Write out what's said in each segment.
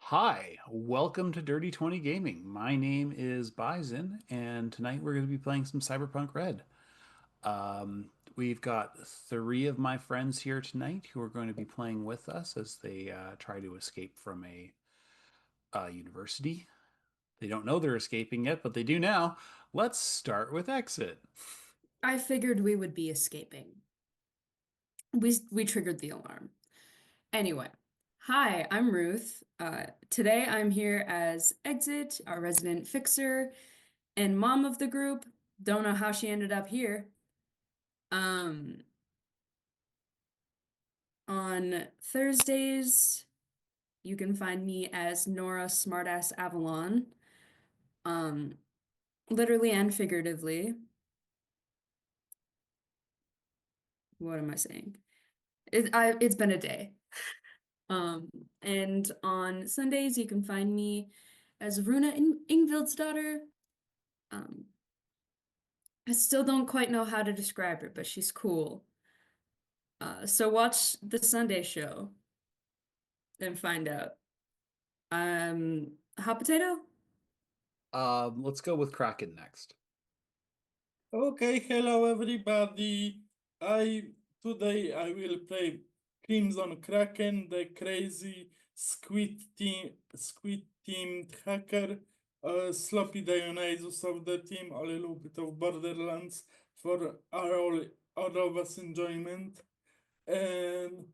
Hi, welcome to Dirty 20 Gaming. My name is Bison, and tonight we're going to be playing some Cyberpunk Red. We've got three of my friends here tonight who are going to be playing with us as they try to escape from a university. They don't know they're escaping yet, but they do now. Let's start with Exit. I figured we would be escaping. We triggered the alarm. Anyway, hi, I'm Ruth. Today I'm here as Exit, our resident fixer, and mom of the group. Don't know how she ended up here. Um, on Thursdays, you can find me as Nora Smartass Avalon. Um, Literally and figuratively. What am I saying? It's been a day. Um, and on Sundays, you can find me as Runa Ingvild's daughter. Um, I still don't quite know how to describe her, but she's cool. So watch the Sunday show and find out. Hot potato? Let's go with Kraken next. Okay, hello everybody. I Today I will play Crimson Kraken, the crazy squid teamed hacker, sloppy Dionysus of the team, a little bit of Borderlands for all of us enjoyment. And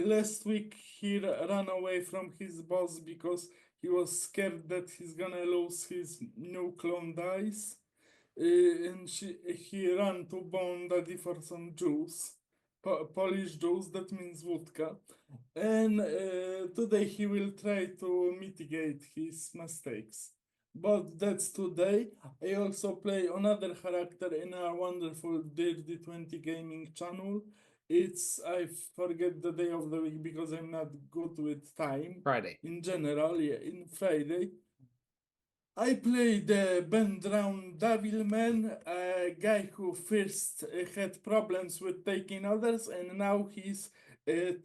last week he ran away from his boss because he was scared that he's gonna lose his new clone dice. And he ran to Bone Daddy for some juice, Polish juice, that means vodka. And today he will try to mitigate his mistakes. But that's today. I also play another character in our wonderful Dirty 20 gaming channel. I forget the day of the week because I'm not good with time. Friday. In general, yeah, in Friday. I played Ben Drown Devilman, a guy who first had problems with taking orders, and now he's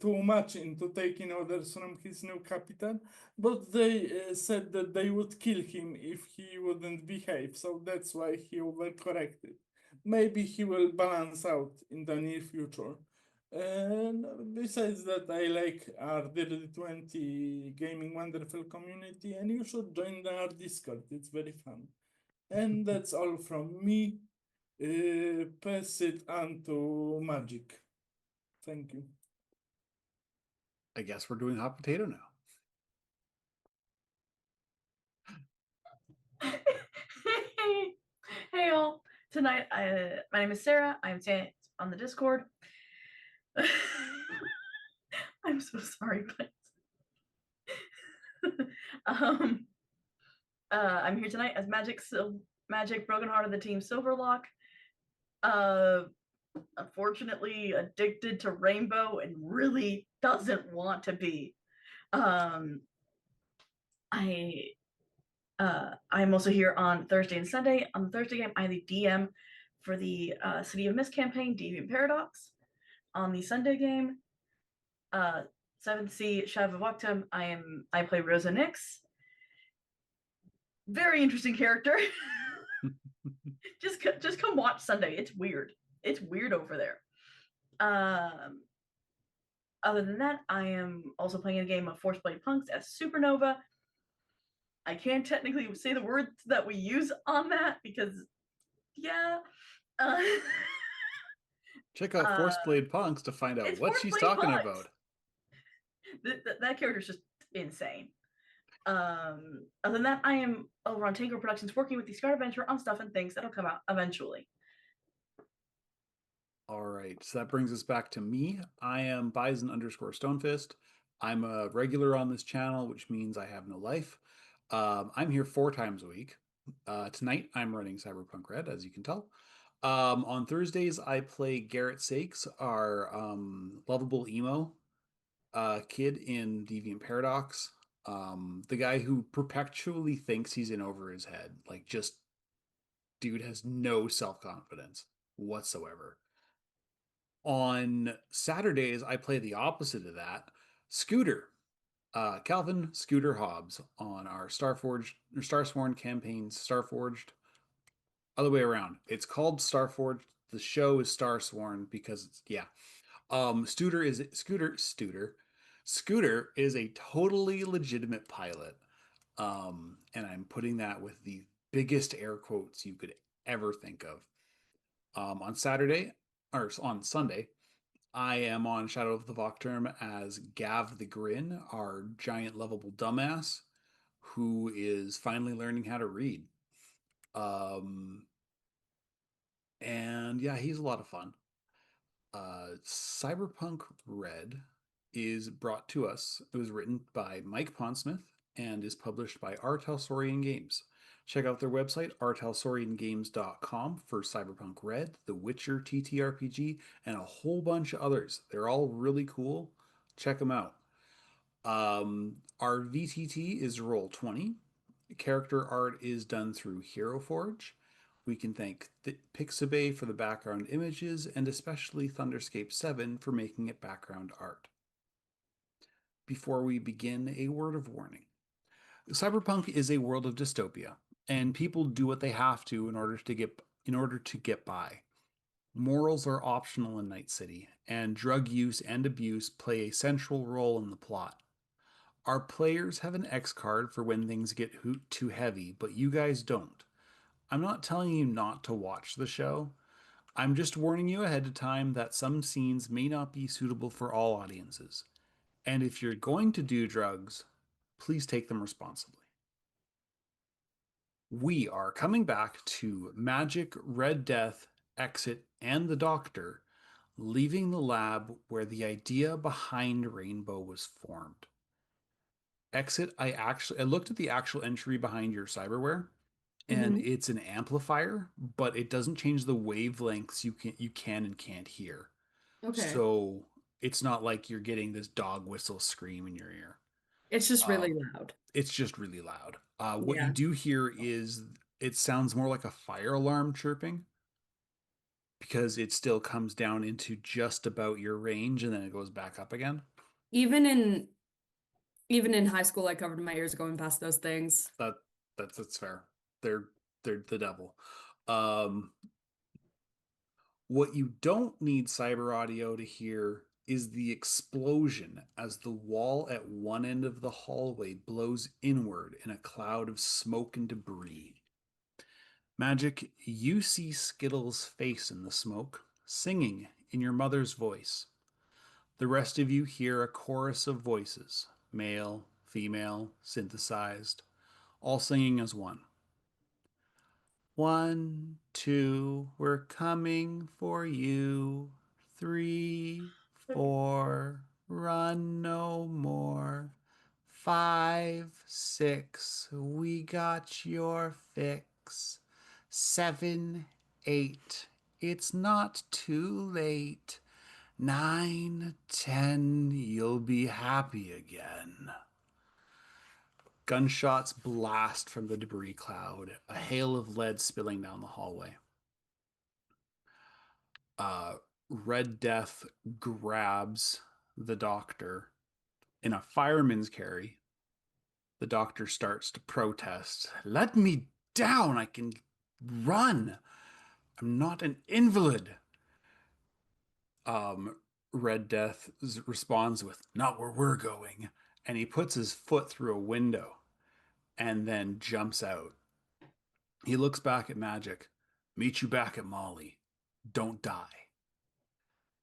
too much into taking orders from his new captain. But they said that they would kill him if he wouldn't behave, so that's why he overcorrected. Maybe he will balance out in the near future. And besides that, I like our Dirty 20 gaming wonderful community, and you should join our Discord. It's very fun. And that's all from me. Pass it on to Magic. Thank you. I guess we're doing hot potato now. Hey all. Tonight, my name is Sarah. I'm on the Discord. I'm so sorry, but um, I'm here tonight as Magic Broken Heart of the team Silverlock. Uh, Unfortunately, addicted to Rainbow and really doesn't want to be. Um, I'm also here on Thursday and Sunday. On the Thursday game, I'm the DM for the City of Mist campaign, Deviant Paradox. On the Sunday game, 7th Sea Shadow of Waktam, I play Rosa Nix. Very interesting character. just come watch Sunday. It's weird. It's weird over there. Other than that, I am also playing a game of Force Blade Punks as Supernova. I can't technically say the words that we use on that because, yeah. Check out Force Blade Punks to find out what she's talking about. That character's just insane. Other than that, I am over on Tango Productions working with the Scar Adventure on stuff and things that'll come out eventually. All right, so that brings us back to me. I am Bison_Stonefist. I'm a regular on this channel, which means I have no life. I'm here 4 times a week. Tonight, I'm running Cyberpunk Red, as you can tell. On Thursdays, I play Garrett Sakes, our lovable emo kid in Deviant Paradox. The guy who perpetually thinks he's in over his head. Like, just, dude has no self-confidence whatsoever. On Saturdays, I play the opposite of that, Scooter. Calvin Scooter Hobbs on our Starforged or Starsworn campaign, Starforged. Other way around. It's called Starforged. The show is Starsworn because it's yeah. Scooter is a totally legitimate pilot. And I'm putting that with the biggest air quotes you could ever think of. On Saturday or on Sunday, I am on Shadow of the Vocterm as Gav the Grin, our giant lovable dumbass who is finally learning how to read. Um, and yeah, he's a lot of fun. Cyberpunk Red is brought to us. It was written by Mike Pondsmith and is published by R. Talsorian Games. Check out their website, rtalsoriangames.com, for Cyberpunk Red, The Witcher TTRPG, and a whole bunch of others. They're all really cool. Check them out. Our VTT is Roll20. Character art is done through Hero Forge. We can thank Pixabay for the background images, and especially Thunderscape 7 for making it background art. Before we begin, a word of warning. Cyberpunk is a world of dystopia, and people do what they have to in order to get by. Morals are optional in Night City, and drug use and abuse play a central role in the plot. Our players have an X card for when things get too heavy, but you guys don't. I'm not telling you not to watch the show. I'm just warning you ahead of time that some scenes may not be suitable for all audiences. And if you're going to do drugs, please take them responsibly. We are coming back to Magic, Red Death, Exit, and the Doctor, leaving the lab where the idea behind Rainbow was formed. Exit, I looked at the actual entry behind your cyberware, and Mhm. it's an amplifier, but it doesn't change the wavelengths you can and can't hear. Okay. So it's not like you're getting this dog whistle scream in your ear. It's just really Um, loud. it's just really loud. What you Yeah. do hear is it sounds more like a fire alarm chirping because it still comes down into just about your range and then it goes back up again. Even in even in high school, I covered my ears going past those things. That that's fair. They're they're the devil. Um, What you don't need cyber audio to hear is the explosion as the wall at one end of the hallway blows inward in a cloud of smoke and debris. Magic, you see Skittles' face in the smoke, singing in your mother's voice. The rest of you hear a chorus of voices, male, female, synthesized, all singing as one. 1, 2, we're coming for you. 3, 4, run no more. 5, 6, we got your fix. 7, 8, it's not too late. 9, 10, you'll be happy again. Gunshots blast from the debris cloud, a hail of lead spilling down the hallway. Red Death grabs the doctor in a fireman's carry. The doctor starts to protest. Let me down! I can run! I'm not an invalid! Um, Red Death responds with, not where we're going. And he puts his foot through a window and then jumps out. He looks back at Magic. Meet you back at Molly. Don't die.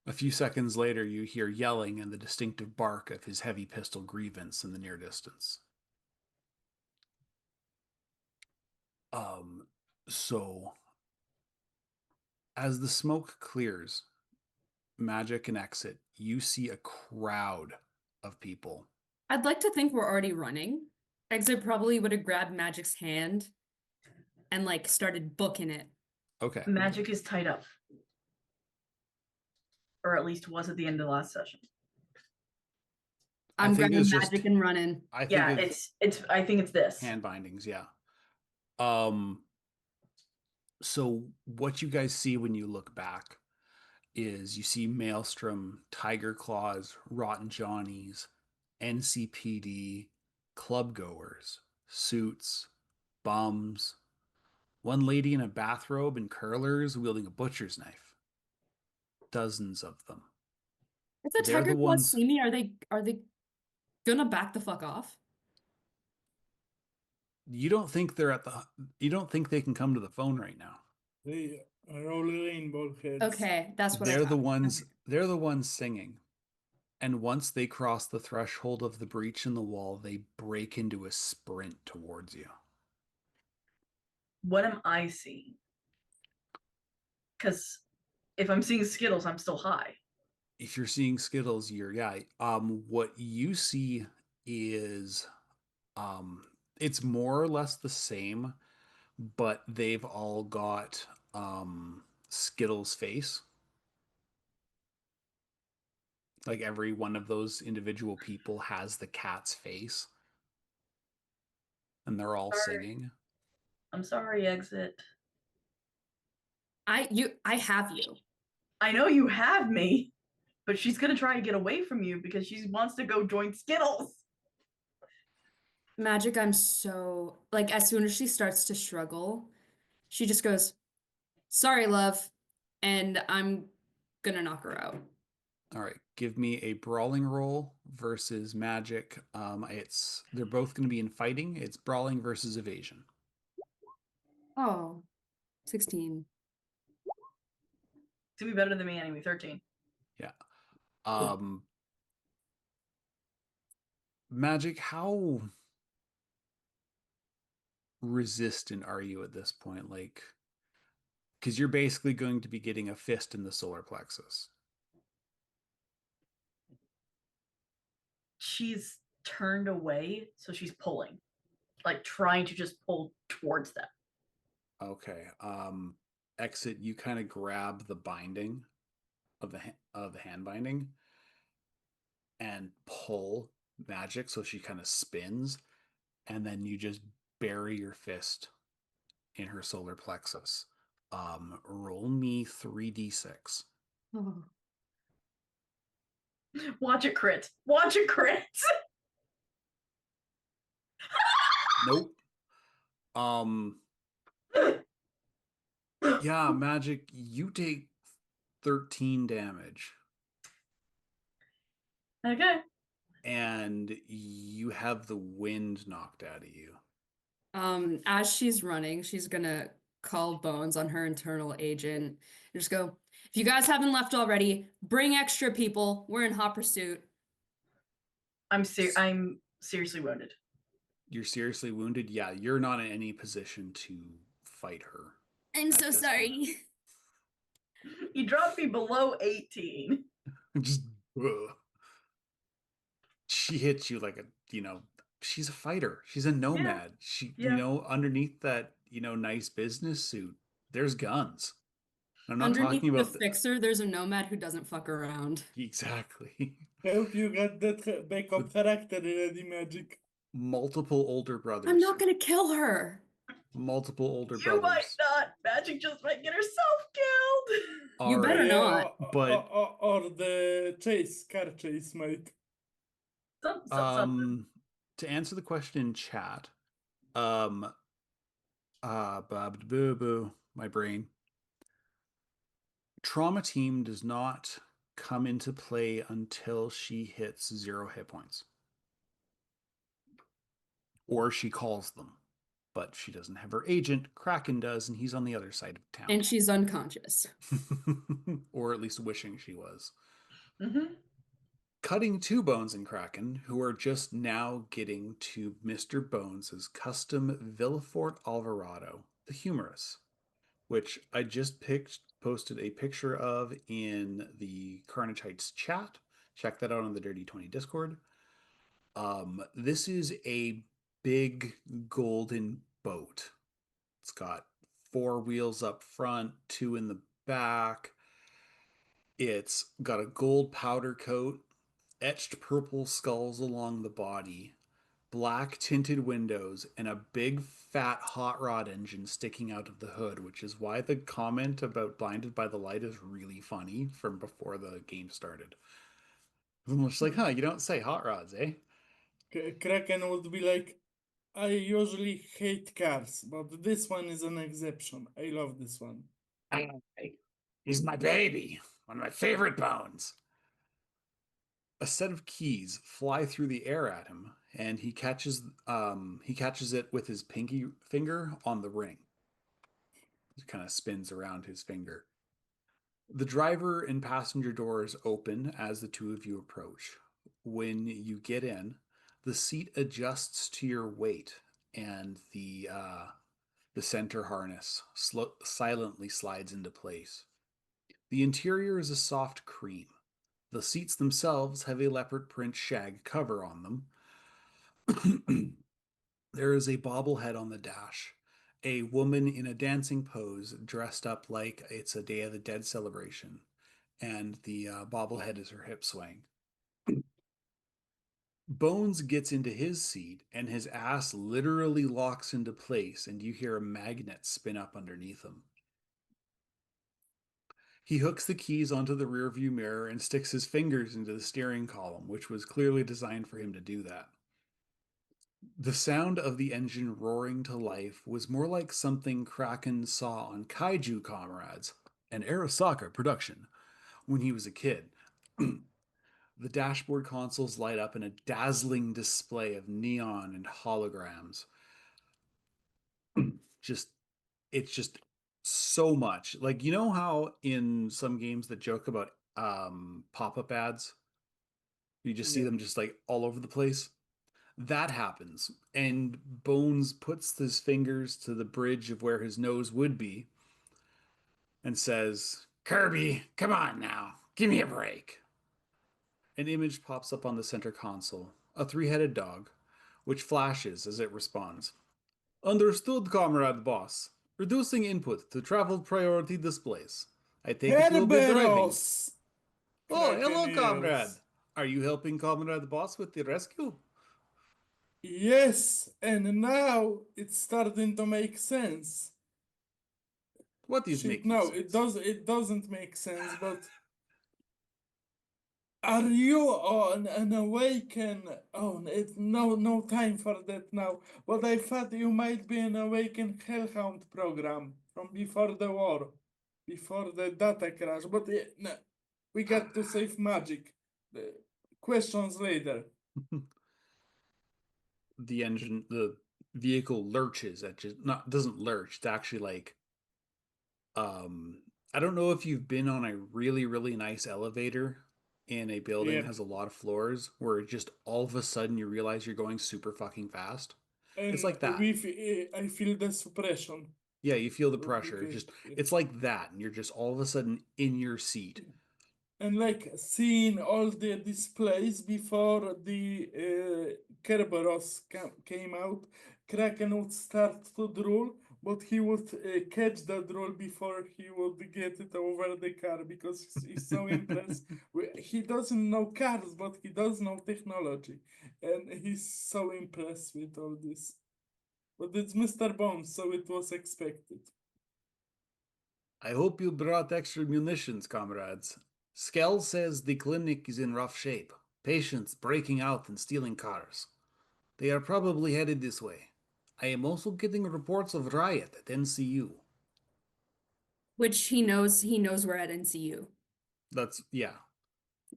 A few seconds later, you hear yelling and the distinctive bark of his heavy pistol grievance in the near distance. Um, so as the smoke clears, Magic and Exit, you see a crowd of people. I'd like to think we're already running. Exit probably would have grabbed Magic's hand and like started booking it. Okay. Magic is tied up. Or at least was at the end of the last session. I'm think grabbing it's Magic just- and running. I think Yeah, it's I think it's this. hand bindings, yeah. So what you guys see when you look back is you see Maelstrom, Tiger Claws, Rotten Johnnies, NCPD, club goers, suits, bums, one lady in a bathrobe and curlers wielding a butcher's knife. Dozens of them. If the They're Tiger the Claws ones see me, are they gonna back the fuck off? you don't think they're at the you don't think they can come to the phone right now. They are all rainbow heads. Okay, that's what I They're the thought. ones Okay. they're the ones singing. And once they cross the threshold of the breach in the wall, they break into a sprint towards you. What am I seeing? Because if I'm seeing Skittles, I'm still high. If you're seeing Skittles, what you see is um it's more or less the same, but they've all got Skittles face. Like every one of those individual people has the cat's face, and they're all Sorry. singing. I'm sorry, Exit. I have you. I know you have me, but she's gonna try to get away from you because she wants to go join Skittles. Magic, I'm so like as soon as she starts to struggle, she just goes, "Sorry, love," and I'm gonna knock her out. All right, give me a brawling roll versus magic. They're both going to be in fighting. It's brawling versus evasion. Oh, 16. To be better than me anyway, 13. Yeah. Um, Magic, how resistant are you at this point? Like, because you're basically going to be getting a fist in the solar plexus. She's turned away, so she's pulling, like trying to just pull towards them. Okay. Exit. You kind of grab the binding of the hand binding and pull magic, so she kind of spins, and then you just bury your fist in her solar plexus. Roll me 3d6. Oh. Watch it crit. Watch it crit. Nope. Yeah, magic, you take 13 damage Okay. and you have the wind knocked out of you. As she's running, she's gonna call Bones on her internal agent and just go, "If you guys haven't left already, bring extra people. We're in hot pursuit." I'm seriously wounded. You're seriously wounded? Yeah, you're not in any position to fight her I'm at so this point. sorry. You dropped me below 18. Just ugh. She hits you like she's a fighter. She's a nomad. Yeah. Underneath that, nice business suit, there's guns. I'm not Underneath talking the about fixer, there's a nomad who doesn't fuck around. exactly. Hope you got that backup With character ready, Magic. multiple older I'm brothers. not gonna kill her. Multiple older You might brothers not. Magic just might get herself killed. You are better not. but or the car chase, mate. Something. to answer the question in chat, um boo boo, my brain. Trauma team does not come into play until she hits 0 hit points. Or she calls them. But she doesn't have her agent. Kraken does, and he's on the other side of town. And she's unconscious. Or at least wishing she was. Mm-hmm. Cutting to Bones and Kraken, who are just now getting to Mr. Bones' custom Villafort Alvarado, the humorous, which I just posted a picture of in the Carnage Heights chat. Check that out on the Dirty 20 Discord. This is a big golden boat. It's got 4 wheels up front, 2 in the back. It's got a gold powder coat, etched purple skulls along the body, black tinted windows, and a big fat hot rod engine sticking out of the hood, which is why the comment about blinded by the light is really funny from before the game started. I'm just like, huh, you don't say hot rods, eh? Kraken would be like, I usually hate cars, but this one is an exception. I love this one. He's my baby, one of my favorite bones. A set of keys fly through the air at him, and he catches it with his pinky finger on the ring. It kind of spins around his finger. The driver and passenger doors open as the two of you approach. When you get in, the seat adjusts to your weight, and the center harness silently slides into place. The interior is a soft cream. The seats themselves have a leopard print shag cover on them. There is a bobblehead on the dash. A woman in a dancing pose dressed up like it's a Day of the Dead celebration, and the bobblehead is her hip swaying. Bones gets into his seat, and his ass literally locks into place, and you hear a magnet spin up underneath him. He hooks the keys onto the rearview mirror and sticks his fingers into the steering column, which was clearly designed for him to do that. The sound of the engine roaring to life was more like something Kraken saw on Kaiju Comrades, an Arasaka production, when he was a kid. The dashboard consoles light up in a dazzling display of neon and holograms. just it's just so much. Like, you know how in some games that joke about pop-up ads, you just see Yeah. them just like all over the place? That happens, and Bones puts his fingers to the bridge of where his nose would be and says, Kirby, come on now, give me a break. An image pops up on the center console, a three-headed dog, which flashes as it responds. Understood, comrade boss. Reducing input to travel priority displays. I take it you will be driving. Kerberos! Oh, Kraken hello, comrade. yells. Are you helping comrade boss with the rescue? Yes, and now it's starting to make sense. What is Shit, making no, sense? it doesn't make sense, but are you on an awaken? Oh, it's no time for that now. But I thought you might be an awaken Hellhound program from before the war, before the data crash. But no, we got to save magic. Questions later. The vehicle lurches at just not doesn't lurch. It's actually like I don't know if you've been on a really nice elevator in a building that Yep. has a lot of floors where just all of a sudden you realize you're going super fucking fast. It's And like that. I feel the suppression. Yeah, you feel the pressure. Okay, Just yeah. it's like that, and you're just all of a sudden in your seat. And like seeing all the displays before the Kerberos came out, Kraken would start to drool, but he would catch the drool before he would get it over the car because he's so impressed. He doesn't know cars, but he does know technology, and he's so impressed with all this. But it's Mr. Bones, so it was expected. I hope you brought extra munitions, comrades. Skell says the clinic is in rough shape. Patients breaking out and stealing cars. They are probably headed this way. I am also getting reports of riot at NCU. Which he knows we're at NCU. That's, yeah.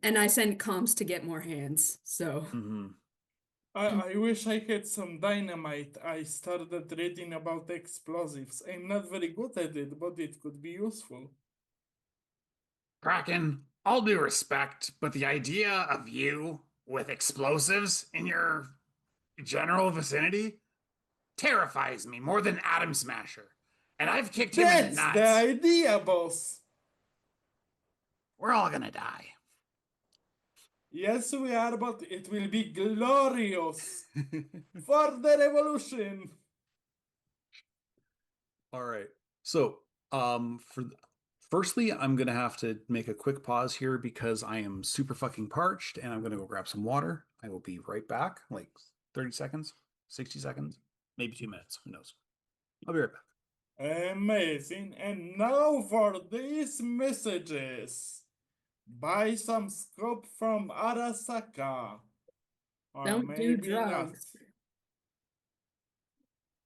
And I sent comms to get more hands. So Mm-hmm. I wish I had some dynamite. I started reading about explosives. I'm not very good at it, but it could be useful. Kraken, all due respect, but the idea of you with explosives in your general vicinity terrifies me more than Atom Smasher. And I've kicked him in the That's the nuts. idea, boss. We're all gonna die. Yes, we are, but it will be glorious for the revolution. All right. So, firstly, I'm gonna have to make a quick pause here because I am super fucking parched and I'm gonna go grab some water. I will be right back, like 30 seconds, 60 seconds, maybe 2 minutes. Who knows? I'll be right back. Amazing. And now for these messages. Buy some scope from Arasaka. or Don't do maybe not. drugs.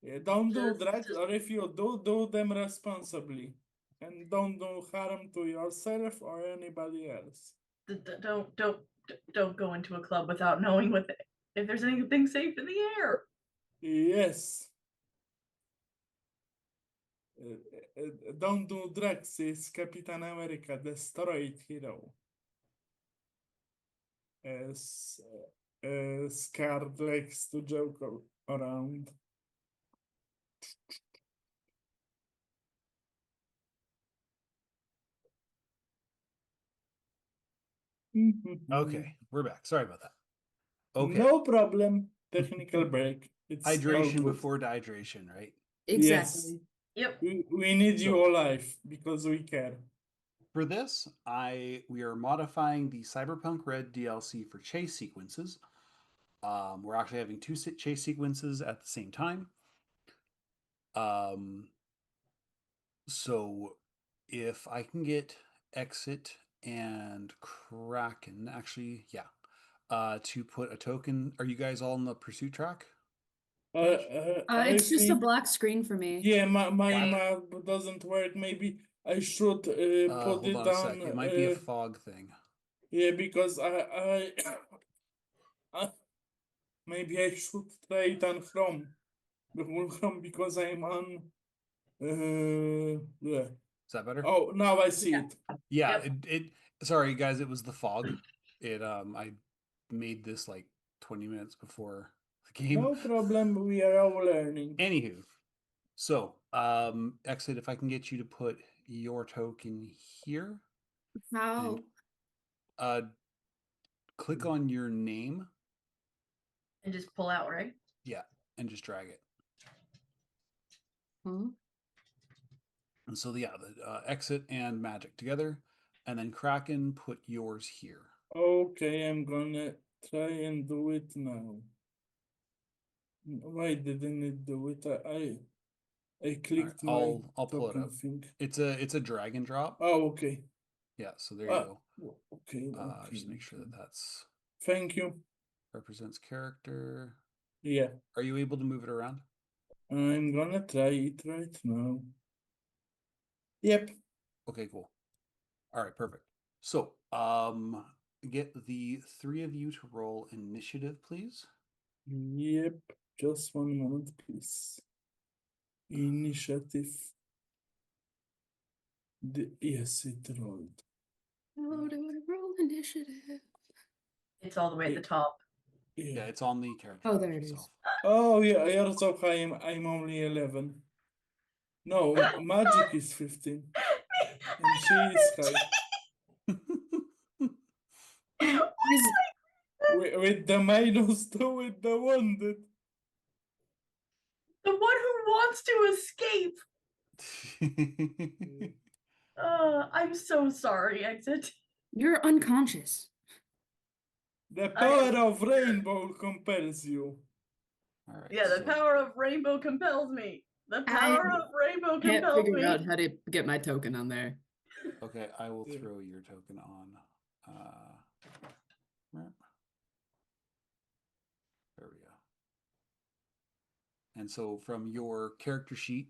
Yeah, don't do Just- drugs, or if you do them responsibly. And don't do harm to yourself or anybody else. Don't go into a club without knowing if there's anything safe in the air. Yes. Don't do drugs is Captain America destroyed hero. As Scarred likes to joke around. Okay, we're back. Sorry about that. Okay. No problem. Technical break. It's all Hydration good. before dehydration, right? Exactly. Yep. We need you So- alive because we care. For this, we are modifying the Cyberpunk Red DLC for chase sequences. We're actually having two chase sequences at the same time. So if I can get Exit and Kraken, actually, yeah, to put a token. Are you guys all on the pursuit track? I It's just a think, black screen for me. yeah, my Black? map doesn't work. Maybe I should put Hold it on a sec. on. It might be a fog thing. Yeah, because I maybe I should try it on Chrome. The whole Chrome because I'm on. Yeah. Is that better? Oh, now I see Yeah. it. Yeah, Yep. it sorry guys, it was the fog. I made this like 20 minutes before the game. No problem. We are all learning. Anywho, so Exit, if I can get you to put your token here, How? uh click on your name, And just pull out, right? yeah, and just drag it. Huh? And so yeah, the Exit and Magic together, and then Kraken, put yours here. Okay, I'm gonna try and do it now. Why didn't it do it? I clicked my I'll pull it token up. thing. It's a drag and drop. Oh, okay. Yeah, so there you go. Okay, Just okay. make sure that that's Thank you. represents character. Yeah, Are you able to move it around? I'm gonna try it right now. Yep. Okay, cool. All right, perfect. So, get the three of you to roll initiative, please. Yep. Just one moment, please. Initiative. Yes, it rolled. How do I roll initiative? It's all the way at the top. Yeah, Yeah. it's on the character. Oh, there it itself. Oh, yeah, you're so high. I'm only 11. No, Magic is 15. And she is high. Is With the -2, with the wounded. The one who wants to escape. I'm so sorry, Exit. you're unconscious? The I am power of rainbow compels you. All right. Yeah, the so- power of rainbow compels me. The power of rainbow Can't compels figure me. out how to get my token on there. Okay, I will Yeah. throw your token on. There we go. And so from your character sheet,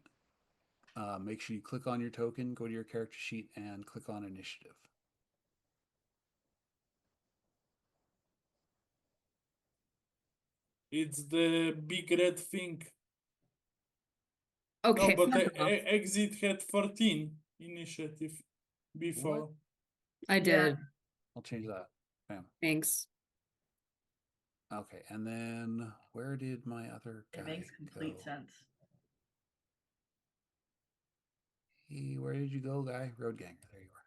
make sure you click on your token, go to your character sheet, and click on initiative. It's the big red thing. Okay, No, but fuck the off. exit had 14 initiative before. I did. I'll change that. Bam. Thanks. Okay, and then where did my other guy It makes complete go? sense. Where did you go, guy? Road Ganger. There you are.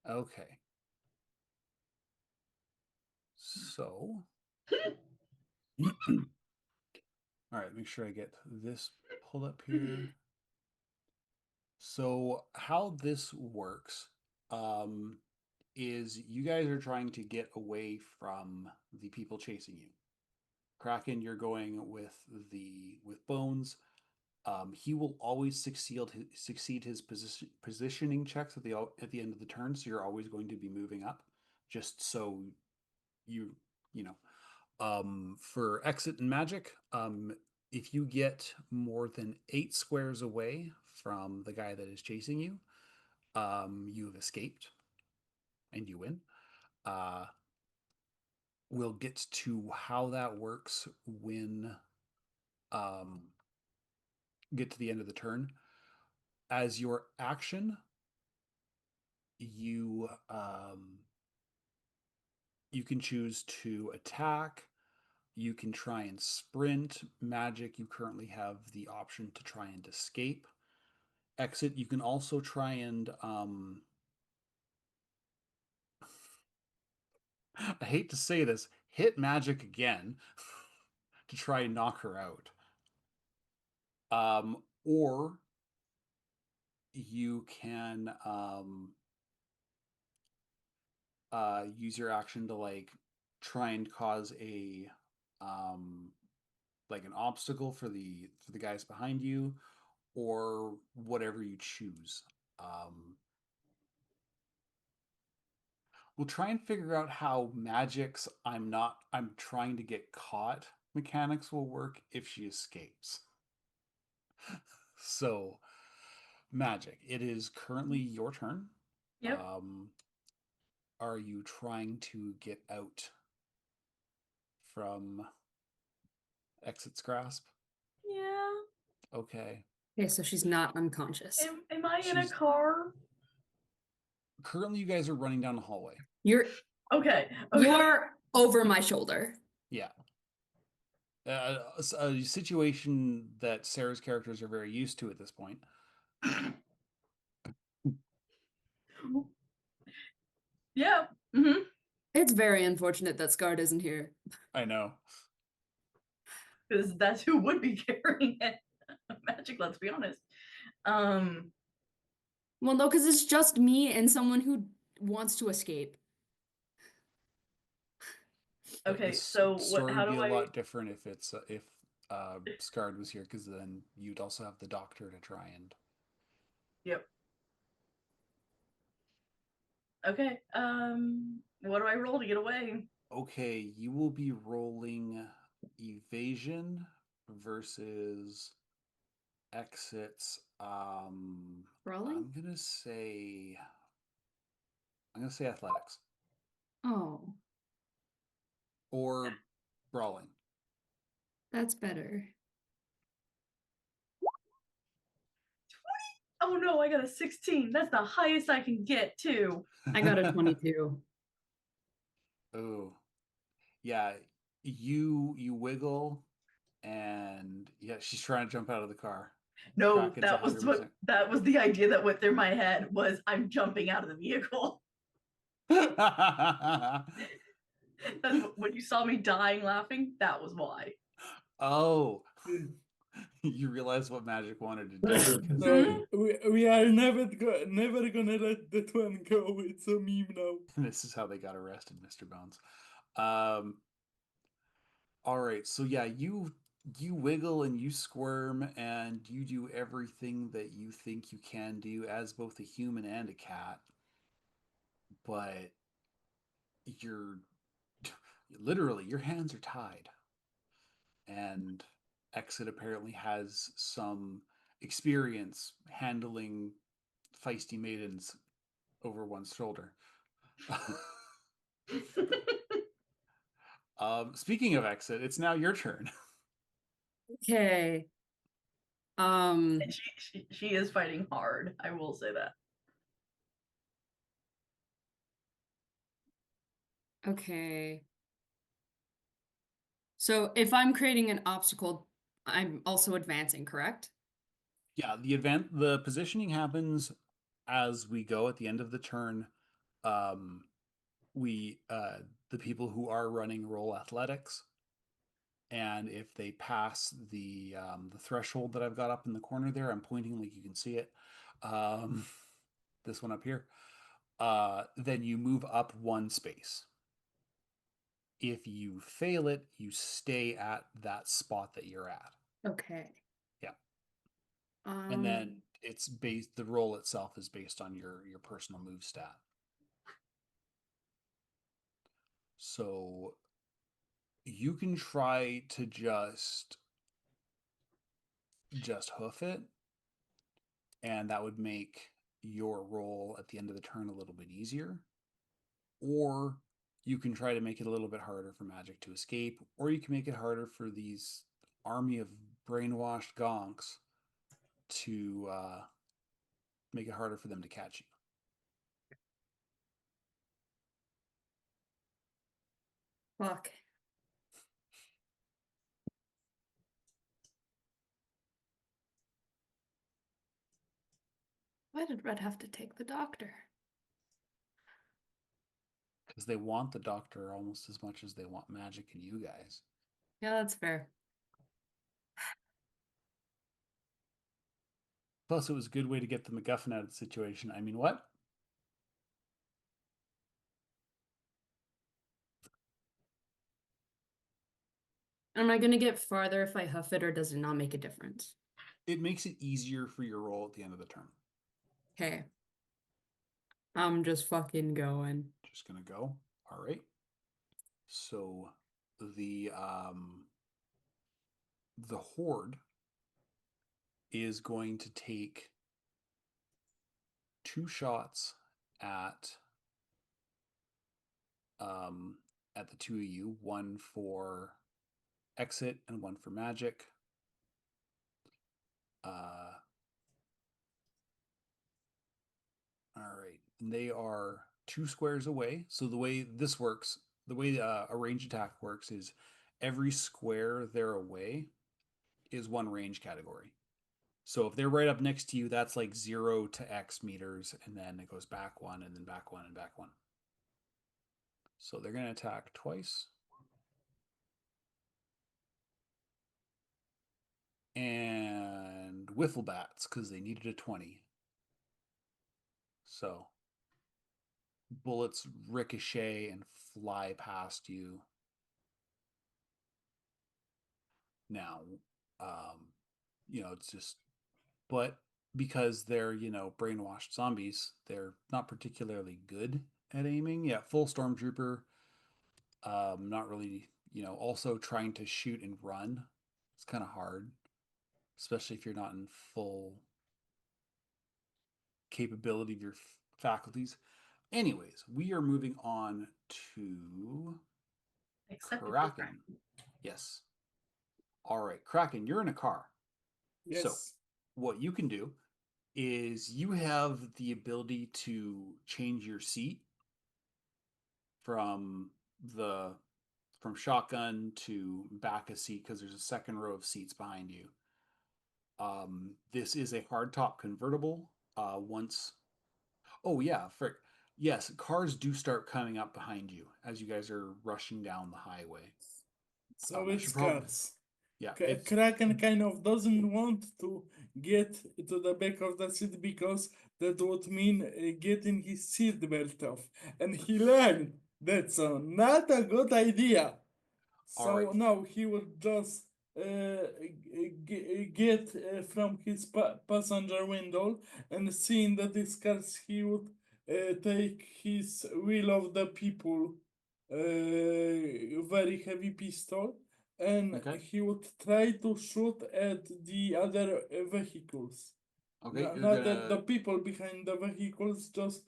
Okay. So, all right, make sure I get this pulled up here. So, how this works is you guys are trying to get away from the people chasing you. Kraken, you're going with Bones. He will always succeed his positioning checks at the end of the turn, so you're always going to be moving up, just so you you know. For exit and magic, if you get more than 8 squares away from the guy that is chasing you, you have escaped and you win. We'll get to how that works when get to the end of the turn. As your action, you you can choose to attack. You can try and sprint. Magic, you currently have the option to try and escape. Exit, you can also try and I hate to say this, hit magic again to try and knock her out. Or you can use your action to like try and cause a like an obstacle for the guys behind you, or whatever you choose. We'll try and figure out how magic's I'm trying to get caught mechanics will work if she escapes. So, magic, it is currently your turn. Yep. Are you trying to get out from Exit's grasp? Yeah. Okay. Okay, so she's not unconscious. Am I in a She's- car? Currently, you guys are running down the hallway. You're Okay. you're over my shoulder. Yeah. A situation that Sarah's characters are very used to at this point. Yeah. Mm-hmm. It's very unfortunate that Scarred isn't here. I know. Because that's who would be carrying it. Magic, let's be honest. Well, no, because it's just me and someone who wants to escape. Okay, This so story how would be do a I lot different if it's if Scarred was here, because then you'd also have the doctor to try and. Yep. Okay. What do I roll to get away? Okay, you will be rolling evasion versus exits. Brawling? I'm gonna say athletics Oh, or brawling. that's better. Oh no, I got a 16. That's the highest I can get too. I got a 22. Oh, yeah. You wiggle, and yeah, she's trying to jump out of the car. No, Kraken's 100%. that was the idea that went through my head was I'm jumping out of the vehicle. When you saw me dying laughing, that was why. Oh, you realize what Magic wanted to do because No, we are never gonna let that one go. It's a meme now. this is how they got arrested, Mr. Bones. All right, so yeah, you wiggle and you squirm and you do everything that you think you can do as both a human and a cat, but you're literally your hands are tied. And Exit apparently has some experience handling feisty maidens over one's shoulder. Speaking of Exit, it's now your turn. Okay. And she is fighting hard, I will say that. Okay. So if I'm creating an obstacle, I'm also advancing, correct? Yeah, the positioning happens as we go at the end of the turn. We the people who are running roll athletics, and if they pass the threshold that I've got up in the corner there, I'm pointing like you can see it. This one up here. Then you move up one space. If you fail it, you stay at that spot that you're at. Okay. Yeah. And then it's based, the roll itself is based on your personal move stat. So you can try to just hoof it, and that would make your roll at the end of the turn a little bit easier. Or you can try to make it a little bit harder for magic to escape, or you can make it harder for these army of brainwashed gonks to make it harder for them to catch you. Fuck. Why did Red have to take the doctor? Because they want the doctor almost as much as they want magic and you guys. Yeah, that's fair. Plus, it was a good way to get the MacGuffin out of the situation. I mean, what? Am I gonna get farther if I huff it, or does it not make a difference? It makes it easier for your roll at the end of the turn. Okay. I'm just fucking going. Just gonna go. All right. So the horde is going to take 2 shots at the two of you, one for exit and one for magic. All right, and they are 2 squares away. So the way this works, the way a range attack works is every square they're away is 1 range category. So if they're right up next to you, that's like 0 to X meters, and then it goes back 1, and then back 1, and back 1. So they're going to attack twice. And wiffle bats, because they needed a 20. So bullets ricochet and fly past you. Now, it's just, but because they're, brainwashed zombies, they're not particularly good at aiming. Yeah, full stormtrooper, not really, also trying to shoot and run. It's kind of hard, especially if you're not in full capability of your faculties. Anyways, we are moving on to Except if Kraken. Yes. All right, Kraken, you're in a car. Yes. So, what you can do is you have the ability to change your seat from shotgun to back a seat because there's a second row of seats behind you. This is a hardtop convertible. Oh yeah, frick. Yes, cars do start coming up behind you as you guys are rushing down the highway. So I it's should probably, cars. yeah, it's Kraken kind of doesn't want to get to the back of the seat because that would mean getting his seatbelt off. And he learned that's not a good idea. all So right. now he would just get from his passenger window, and seeing that these cars, he would take his will of the people very heavy pistol, and Okay. he would try to shoot at the other vehicles. Okay, you're Not gonna the people behind the vehicles, just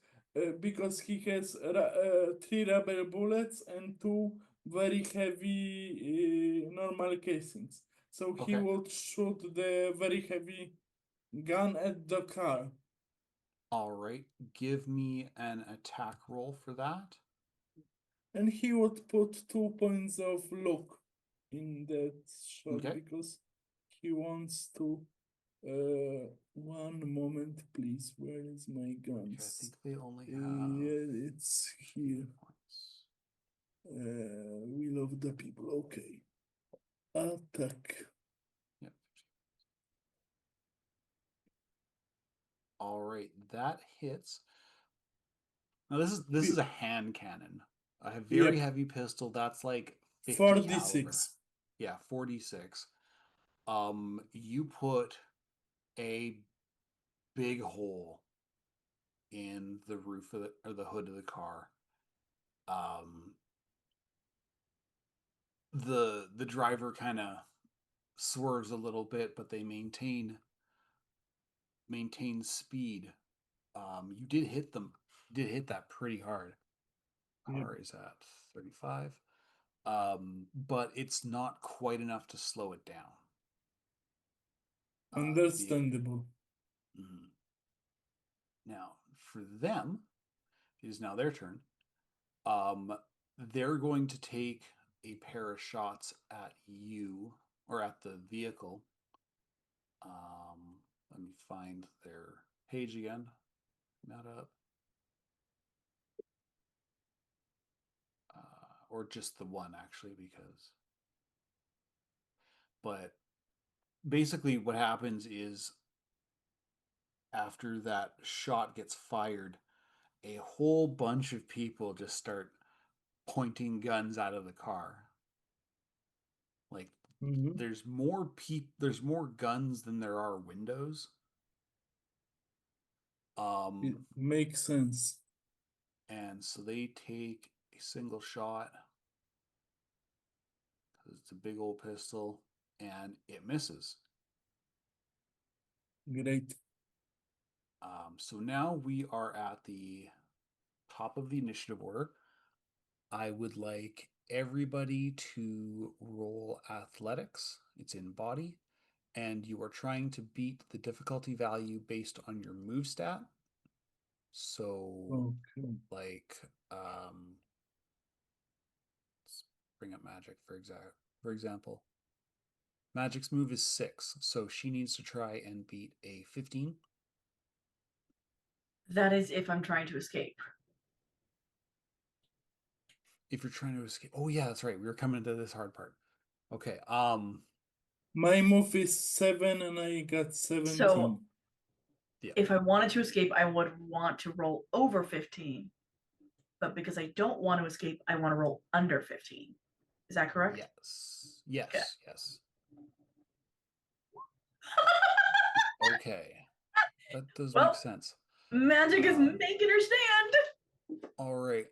because he has 3 rubber bullets and 2 very heavy normal casings. So he okay. would shoot the very heavy gun at the car. All right, give me an attack roll for that. And he would put 2 points of luck in that shot Okay. because he wants to. One moment, please. Where is my Okay, I guns? think they only have Yeah, it's here. points. We love the people. Okay. Attack. Yep. All right, that hits. Now this is a hand cannon, a very Yep. heavy pistol. That's like 50 caliber. 46. Yeah, 46. You put a big hole in the roof of the hood of the car. Um, the driver kind of swerves a little bit, but they maintain speed. You did hit them. You did hit that pretty hard. Yeah. Car is at 35. But it's not quite enough to slow it down. Understandable. Mhm. Now, for them, it is now their turn. They're going to take a pair of shots at you or at the vehicle. Let me find their page again. That up. Or just the one actually, but basically what happens is after that shot gets fired, a whole bunch of people just start pointing guns out of the car. Like Mhm. there's more guns than there are windows. It makes sense. And so they take a single shot because it's a big old pistol and it misses. Great. So now we are at the top of the initiative order. I would like everybody to roll athletics. It's in body. And you are trying to beat the difficulty value based on your move stat. So, Okay. like, let's bring up Magic for example. Magic's move is 6, so she needs to try and beat a 15. That is if I'm trying to escape. If you're trying to escape, oh yeah, that's right. We were coming to this hard part. Okay. My move is 7 and I got 17. So Yeah. if I wanted to escape, I would want to roll over 15. But because I don't want to escape, I want to roll under 15. Is that correct? Yes. Yes. Okay. Yes. Okay. That does Well, make sense. Magic is making her stand. All right.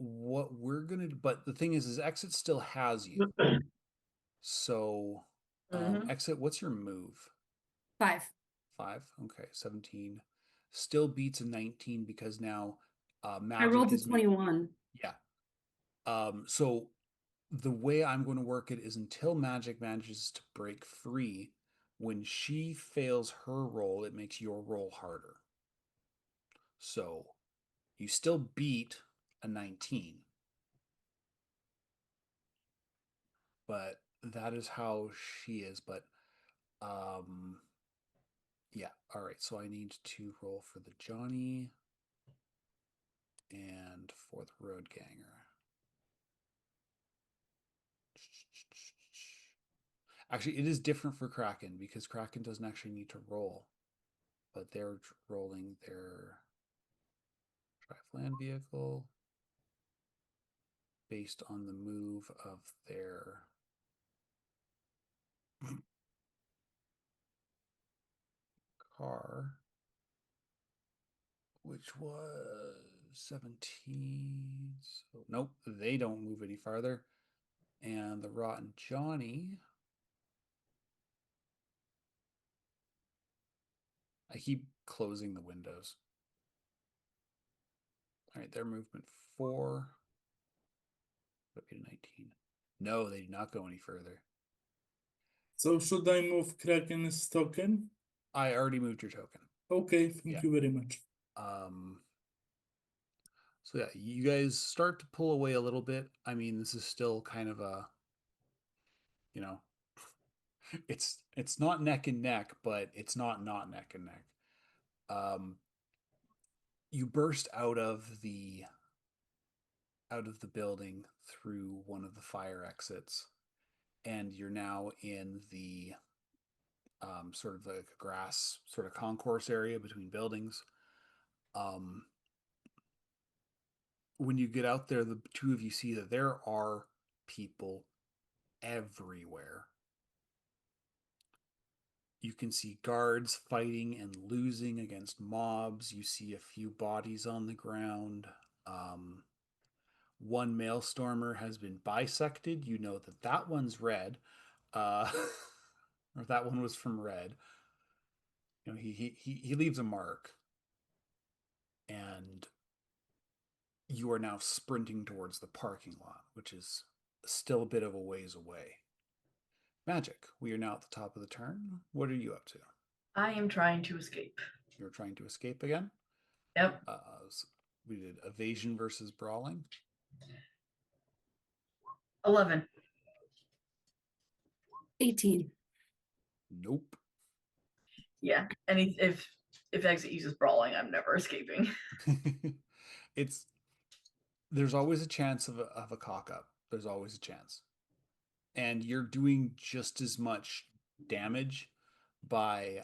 What we're gonna, but the thing is Exit still has you. So, Mhm. Exit, what's your move? 5. 5. Okay, 17. Still beats a 19 because now, I Magic rolled a is 21. yeah. So the way I'm going to work it is until Magic manages to break free. When she fails her roll, it makes your roll harder. So you still beat a 19. But that is how she is. But yeah, all right. So I need to roll for the Johnny and for the Road Ganger. Actually, it is different for Kraken because Kraken doesn't actually need to roll, but they're rolling their drive land vehicle based on the move of their car, which was 17. So, nope, they don't move any farther. And the Rotten Johnny, I keep closing the windows. All right, their movement 4. Would be 19. No, they do not go any further. So should I move Kraken's token? I already moved your token. Okay, thank Yeah. you very much. So yeah, you guys start to pull away a little bit. I mean, this is still kind of a, you know, it's not neck and neck, but it's not neck and neck. You burst out of the building through one of the fire exits, and you're now in the sort of like a grass sort of concourse area between buildings. When you get out there, the two of you see that there are people everywhere. You can see guards fighting and losing against mobs. You see a few bodies on the ground. One Maelstormer has been bisected. You know that that one's red, or that one was from red. You know, he leaves a mark, and you are now sprinting towards the parking lot, which is still a bit of a ways away. Magic, we are now at the top of the turn. What are you up to? I am trying to escape. You're trying to escape again? Yep. So we did evasion versus brawling. 11. 18. Nope. Yeah. And if exit uses brawling, I'm never escaping. It's there's always a chance of a cock up. There's always a chance. And you're doing just as much damage by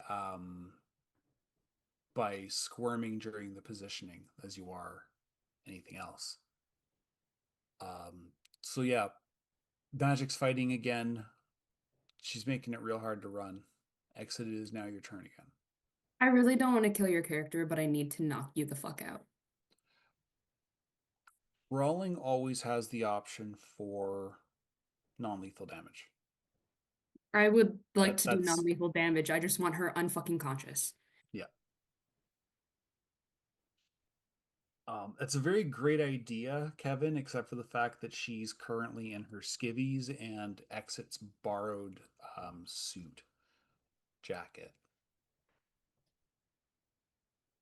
squirming during the positioning as you are anything else. So yeah, Magic's fighting again. She's making it real hard to run. Exit, it is now your turn again. I really don't want to kill your character, but I need to knock you the fuck out. Brawling always has the option for non-lethal damage. I would like to do That's non-lethal damage. I just want her unfucking conscious. yeah. It's a very great idea, Kevin, except for the fact that she's currently in her skivvies and Exit's borrowed suit jacket.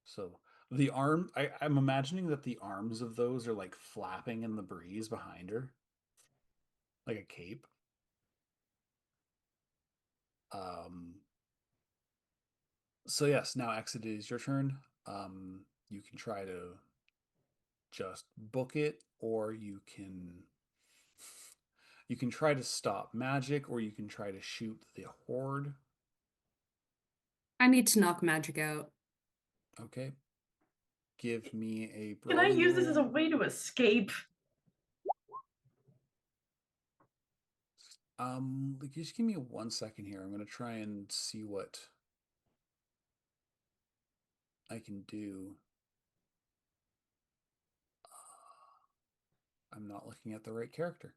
So the arm, I'm imagining that the arms of those are like flapping in the breeze behind her, like a cape. So yes, now Exit is your turn. You can try to just book it, or you can try to stop Magic, or you can try to shoot the horde. I need to knock Magic out. Okay. Give me a Can I brawling use this as a roll. way to escape? Just give me 1 second here. I'm gonna try and see what I can do. I'm not looking at the right character.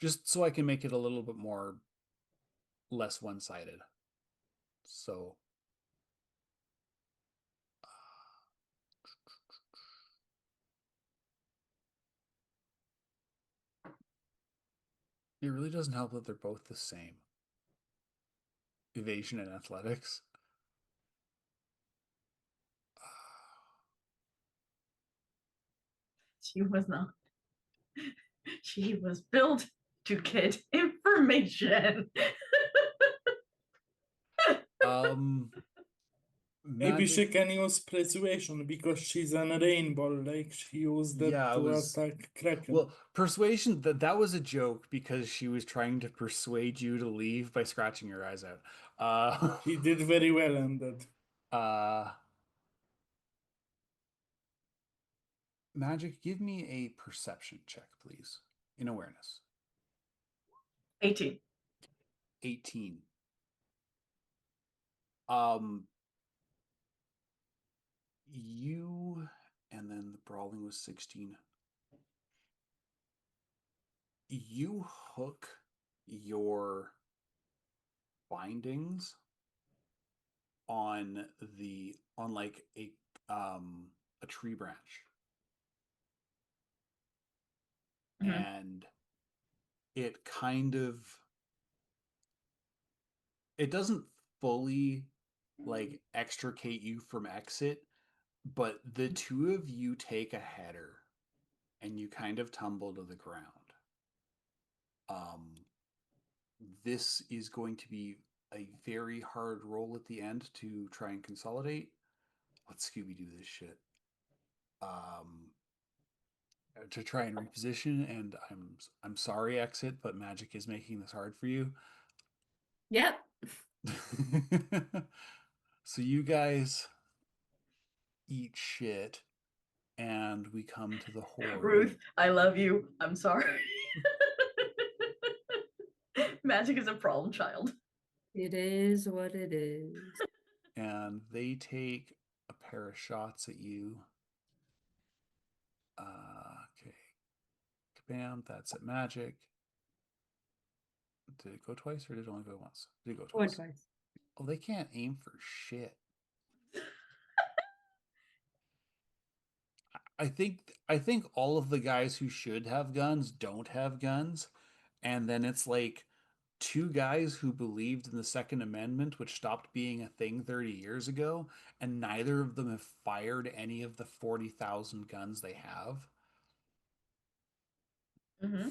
Just so I can make it a little bit more less one-sided. So it really doesn't help that they're both the same. Evasion and athletics. She was not. She was built to get information. Maybe she Magic. can use persuasion because she's an rainbow, like she used that Yeah, I to was. attack Kraken. Well, persuasion, that was a joke because she was trying to persuade you to leave by scratching your eyes out. He did very well on that. Magic, give me a perception check, please. In awareness. 18. 18. You, and then the brawling was 16. You hook your bindings on like a tree branch. And it kind of, it doesn't fully like extricate you from Exit, but the two of you take a header and you kind of tumble to the ground. This is going to be a very hard roll at the end to try and consolidate. Let's Scooby do this shit. To try and reposition, and I'm sorry, Exit, but Magic is making this hard for you. Yep. So you guys eat shit, and we come to the horde. Ruth, I love you. I'm sorry. Magic is a problem child. It is what it is. And they take a pair of shots at you. Okay. Kabam, that's at magic. Did it go twice or did it only go once? Did it go One twice? twice. Oh, they can't aim for shit. I think all of the guys who should have guns don't have guns, and then it's like two guys who believed in the Second Amendment, which stopped being a thing 30 years ago, and neither of them have fired any of the 40,000 guns they have. Mm-hmm.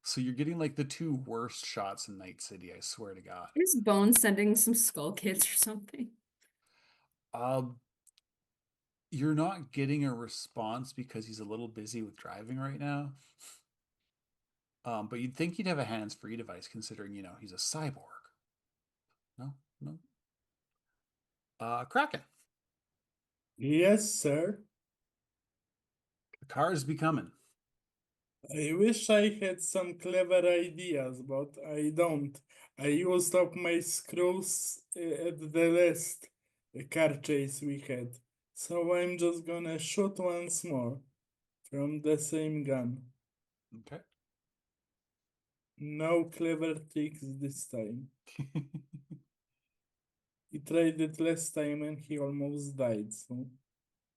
So you're getting like the two worst shots in Night City, I swear to God. Is Bone sending some skull kids or something? Um, you're not getting a response because he's a little busy with driving right now. But you'd think he'd have a hands-free device considering, he's a cyborg. No, no. Kraken. Yes, sir. The cars be coming. I wish I had some clever ideas, but I don't. I used up my screws at the last car chase we had. So I'm just gonna shoot once more from the same gun. Okay. No clever tricks this time. He tried it last time and he almost died, so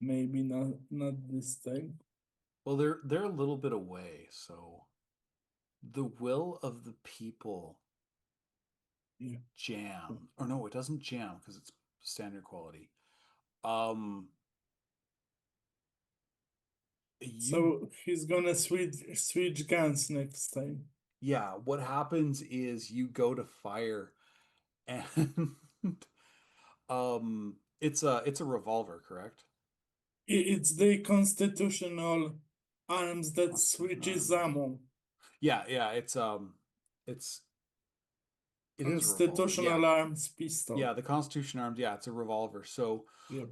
maybe not this time. Well, they're a little bit away, so the will of the people Yeah. jam. Or no, it doesn't jam because it's standard quality. Um you So he's gonna switch guns next time. Yeah, what happens is you go to fire and it's a revolver, correct? It's the constitutional arms that Constitutional switches arms. ammo. Yeah, it's it is a revolver. Yeah. Constitutional arms pistol. Yeah, the Constitution arms, yeah, it's a revolver. So Yep.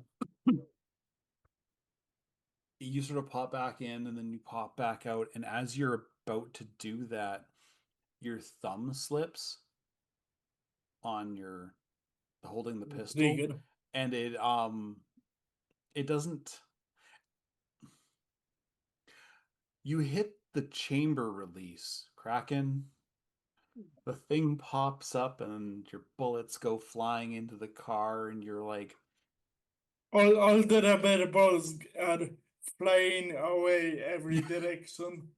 you sort of pop back in and then you pop back out, and as you're about to do that, your thumb slips on your holding the pistol, Trigger. and it doesn't. You hit the chamber release, Kraken. The thing pops up and your bullets go flying into the car, and you're like, All the rubber balls are flying away every direction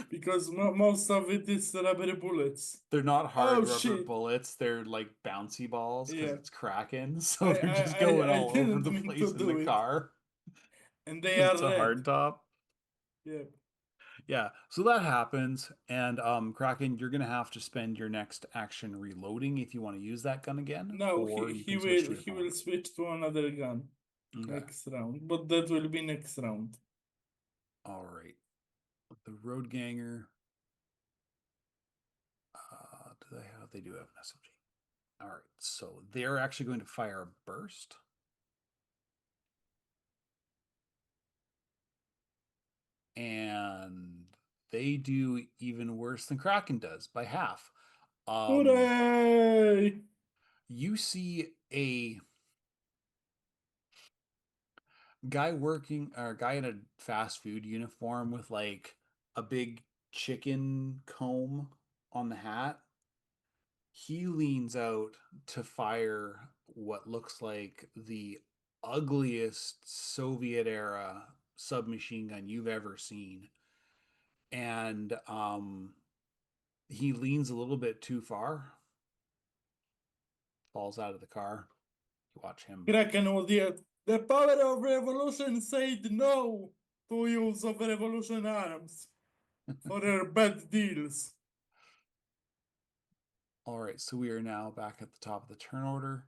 because most of it is rubber bullets. they're not hard Oh rubber shit! bullets, they're like bouncy balls because Yeah, it's Kraken, so they're just I going I all over didn't the mean place to in the do it, car and they because are it's a red. hard top. Yeah. Yeah, so that happens, and Kraken, you're gonna have to spend your next action reloading if you want to use that gun again, No, or you he can switch will to a he phone. will switch to another gun Okay. next round, but that will be next round. All right. The Road Ganger. Do they have? They do have an SMG. All right, so they're actually going to fire a burst. And they do even worse than Kraken does by half. Hooray! You see a guy working, or a guy in a fast food uniform with like a big chicken comb on the hat. He leans out to fire what looks like the ugliest Soviet era submachine gun you've ever seen. And he leans a little bit too far, falls out of the car. You watch him. Kraken will yell, the power of revolution said no to use of revolution arms for their bad deals. All right, so we are now back at the top of the turn order.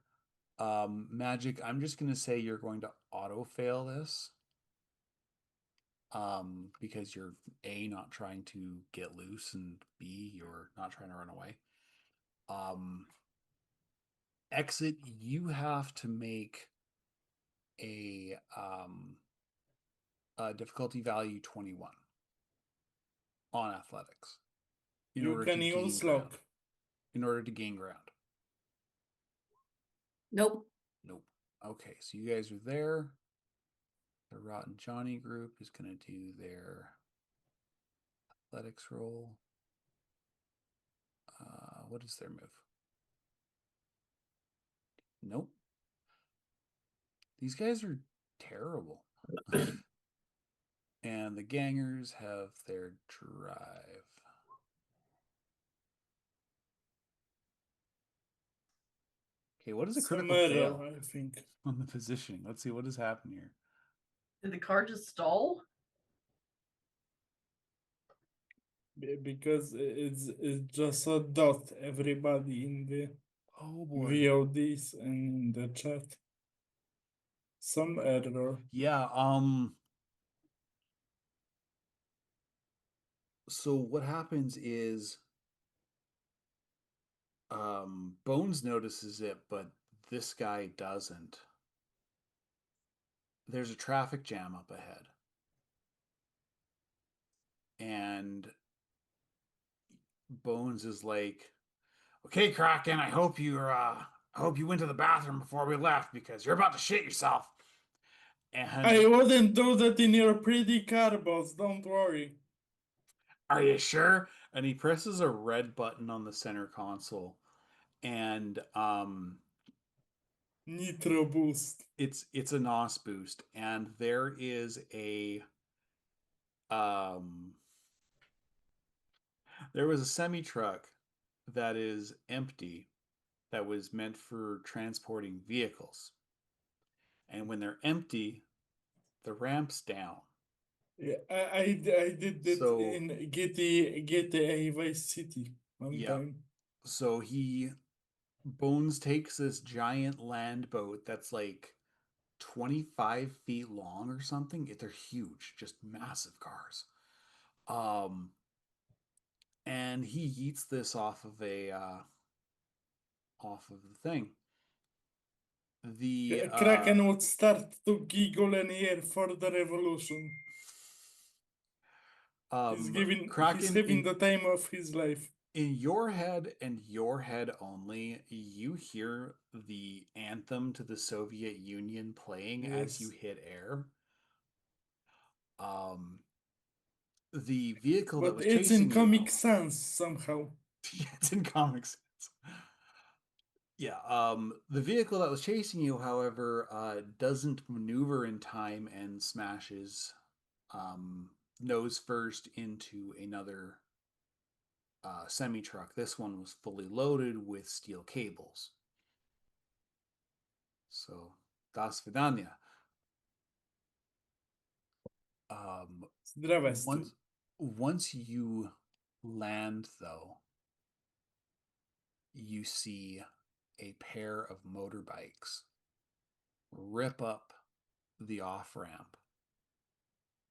Magic, I'm just going to say you're going to auto fail this. Because you're A, not trying to get loose, and B, you're not trying to run away. Exit, you have to make a difficulty value 21 on athletics in You order to can gain use ground. luck. In order to gain ground. Nope. Nope. Okay, so you guys are there. The Rotten Johnny group is going to do their athletics roll. What is their move? Nope. These guys are terrible. And the gangers have their drive. Okay, what is a Some critical error, fail I think. on the positioning? Let's see what has happened here. Did the car just stall? Because it's just a dot, everybody in the Oh boy. VODs and in the chat. Some error. Yeah, so what happens is Bones notices it, but this guy doesn't. There's a traffic jam up ahead. And Bones is like, "Okay, Kraken, I hope you went to the bathroom before we left because you're about to shit yourself." And I wouldn't do that in your pretty car, boss, don't worry. are you sure? And he presses a red button on the center console, and Nitro boost. it's a NOS boost, and there is there was a semi truck that is empty that was meant for transporting vehicles, and when they're empty, the ramp's down. Yeah, I did that So in GTA Vice City one yeah, time. so Bones takes this giant land boat that's like 25 feet long or something. They're huge, just massive cars. And he yeets this off of the thing. The Kraken would start to giggle and hear for the revolution. He's Kraken having the time of his life. in your head and your head only, you hear the anthem to the Soviet Union playing as you Yes. hit air. The vehicle that But was it's in chasing you, Comic Sans somehow. it's in Comic Sans. Yeah, the vehicle that was chasing you, however, doesn't maneuver in time and smashes nose first into another semi truck. This one was fully loaded with steel cables. So, das Vidania. Zdravasti. Once you land, though, you see a pair of motorbikes rip up the off ramp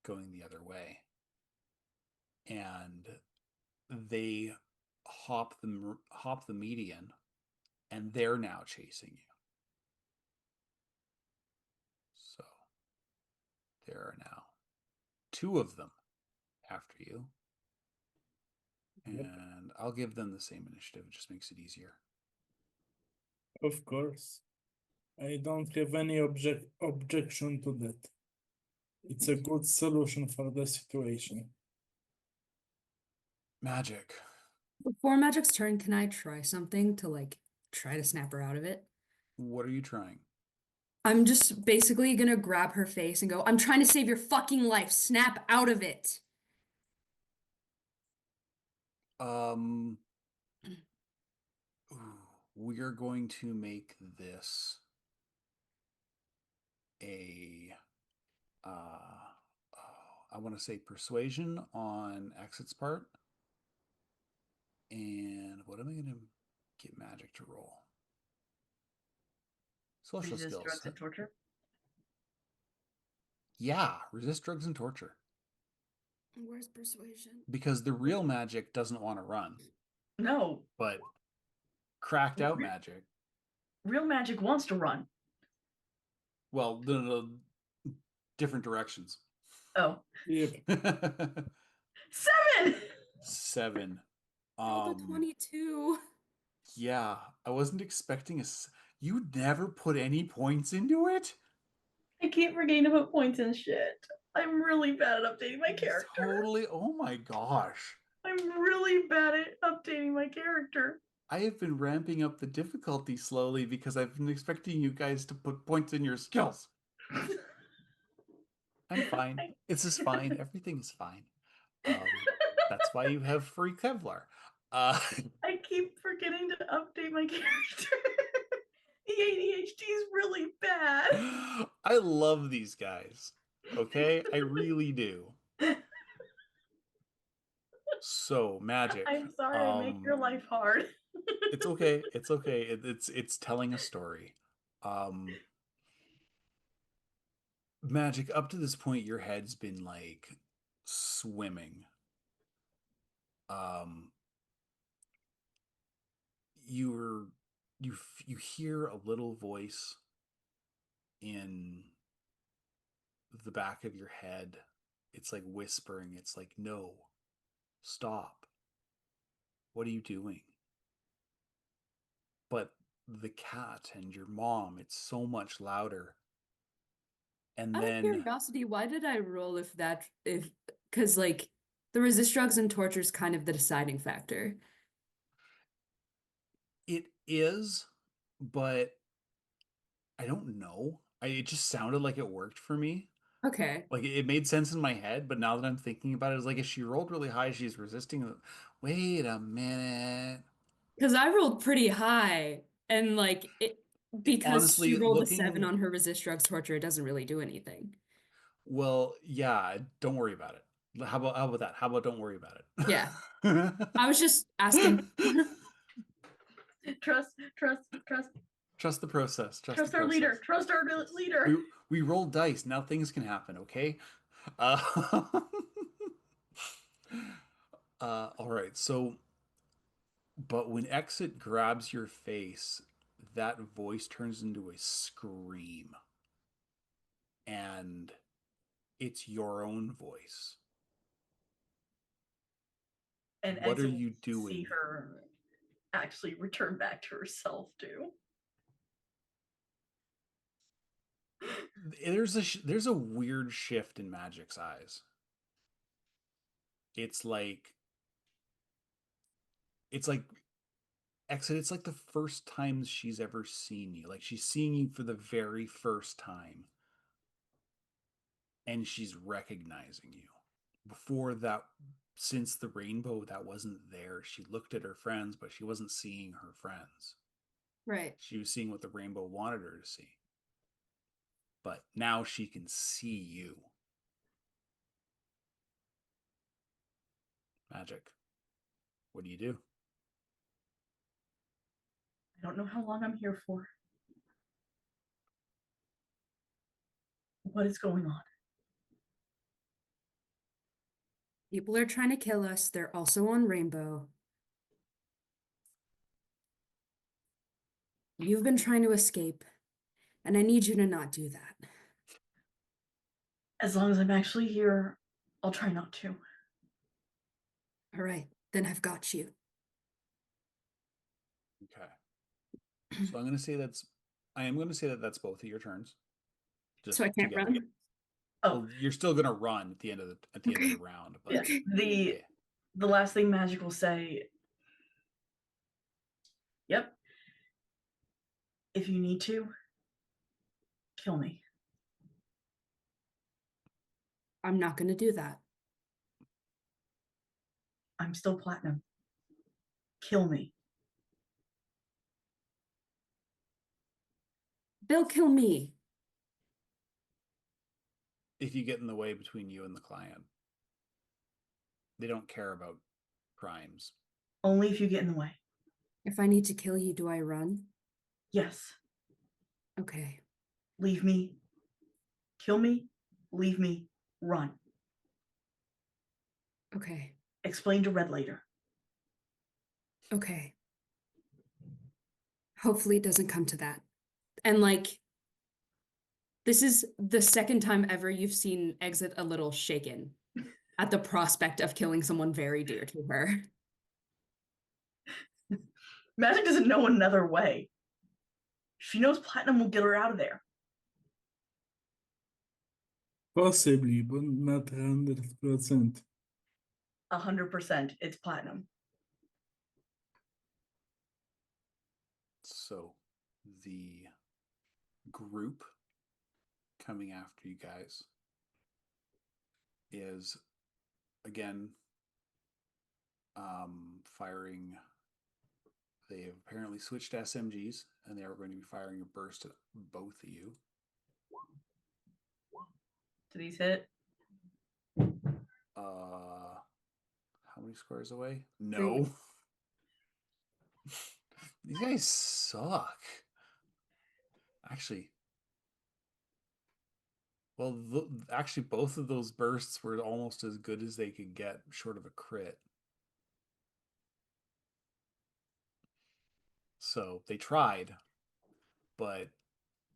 going the other way, and they hop the median, and they're now chasing you. So there are now two of them after you, Yep. and I'll give them the same initiative. It just makes it easier. Of course. I don't have any objection to that. It's a good solution for the situation. Magic. Before Magic's turn, can I try something to like try to snap her out of it? What are you trying? I'm just basically gonna grab her face and go, "I'm trying to save your fucking life. Snap out of it." Ooh, we are going to make this a I want to say persuasion on Exit's part. And what am I going to get Magic to roll? Social Resist skills. drugs and torture. Yeah, resist drugs and torture. Where's persuasion? Because the real Magic doesn't want to run, No, but cracked out Magic. real magic wants to run. Well, the different directions. Oh, Yep. 7! 7. Rolled a 22. Yeah, I wasn't expecting You never put any points into it? I can't forget to put points in shit. I'm really bad at updating my character. Totally. Oh my gosh. I'm really bad at updating my character. I have been ramping up the difficulty slowly because I've been expecting you guys to put points in your skills. I'm fine. It's just fine. Everything is fine. That's why you have free Kevlar. I keep forgetting to update my character. The ADHD is really bad. I love these guys. Okay? I really do. So, Magic. I'm sorry I make your life hard. It's okay. It's okay. It's telling a story. Magic, up to this point, your head's been like swimming. Um, you hear a little voice in the back of your head. It's like whispering. It's like, no, stop. What are you doing? But the cat and your mom, it's so much louder. And Out of then curiosity, why did I roll because like the resist drugs and torture is kind of the deciding factor. it is, but I don't know. It just sounded like it worked for me. Okay. Like it made sense in my head, but now that I'm thinking about it, it's like if she rolled really high, she's resisting. Wait a minute. Because I rolled pretty high and like it because she Honestly, rolled a 7 looking, on her resist drugs torture, it doesn't really do anything. well, yeah, don't worry about it. How about that? How about don't worry about Yeah. it? I was just asking. Trust. Trust the process. Trust our leader. Trust our leader. We roll dice. Now things can happen, okay? Uh, all right. So, but when exit grabs your face, that voice turns into a scream. And it's your own voice. And What are Exit you will doing? see her actually return back to herself too. There's a weird shift in Magic's eyes. It's like it's like Exit, it's like the first time she's ever seen you. Like she's seeing you for the very first time. And she's recognizing you. Before that, since the rainbow, that wasn't there. She looked at her friends, but she wasn't seeing her friends. Right. She was seeing what the rainbow wanted her to see. But now she can see you. Magic. What do you do? I don't know how long I'm here for. What is going on? People are trying to kill us. They're also on Rainbow. You've been trying to escape, and I need you to not do that. As long as I'm actually here, I'll try not to. All right, then I've got you. Okay. So I am going to say that that's both of your turns. Just So I can't together. run? Oh, Well, you're still going to run at the end of the round, but yeah. yeah. The last thing Magic will say. Yep. If you need to, kill me. I'm not going to do that. I'm still platinum. Kill me. They'll kill me. If you get in the way between you and the client. They don't care about crimes. Only if you get in the way. If I need to kill you, do I run? Yes. Okay. Leave me. Kill me. Leave me. Run. Okay. Explain to Red later. Okay. Hopefully it doesn't come to that. And like, this is the second time ever you've seen Exit a little shaken at the prospect of killing someone very dear to her. Magic doesn't know another way. She knows Platinum will get her out of there. Possibly, but not 100%. 100%. It's Platinum. So the group coming after you guys is again firing. They have apparently switched SMGs and they are going to be firing a burst at both of you. Do these hit? How many squares away? No. These guys suck. Actually, well, actually, both of those bursts were almost as good as they could get, short of a crit. So they tried, but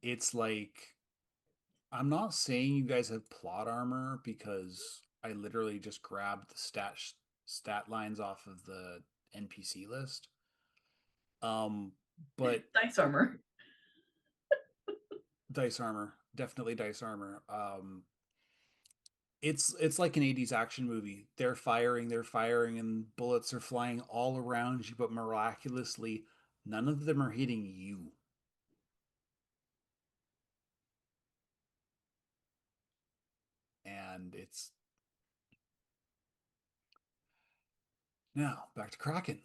it's like, I'm not saying you guys have plot armor because I literally just grabbed the stat lines off of the NPC list. But Dice armor. dice armor, definitely dice armor. It's like an 80s action movie. They're firing, and bullets are flying all around you, but miraculously, none of them are hitting you. And it's now back to Kraken.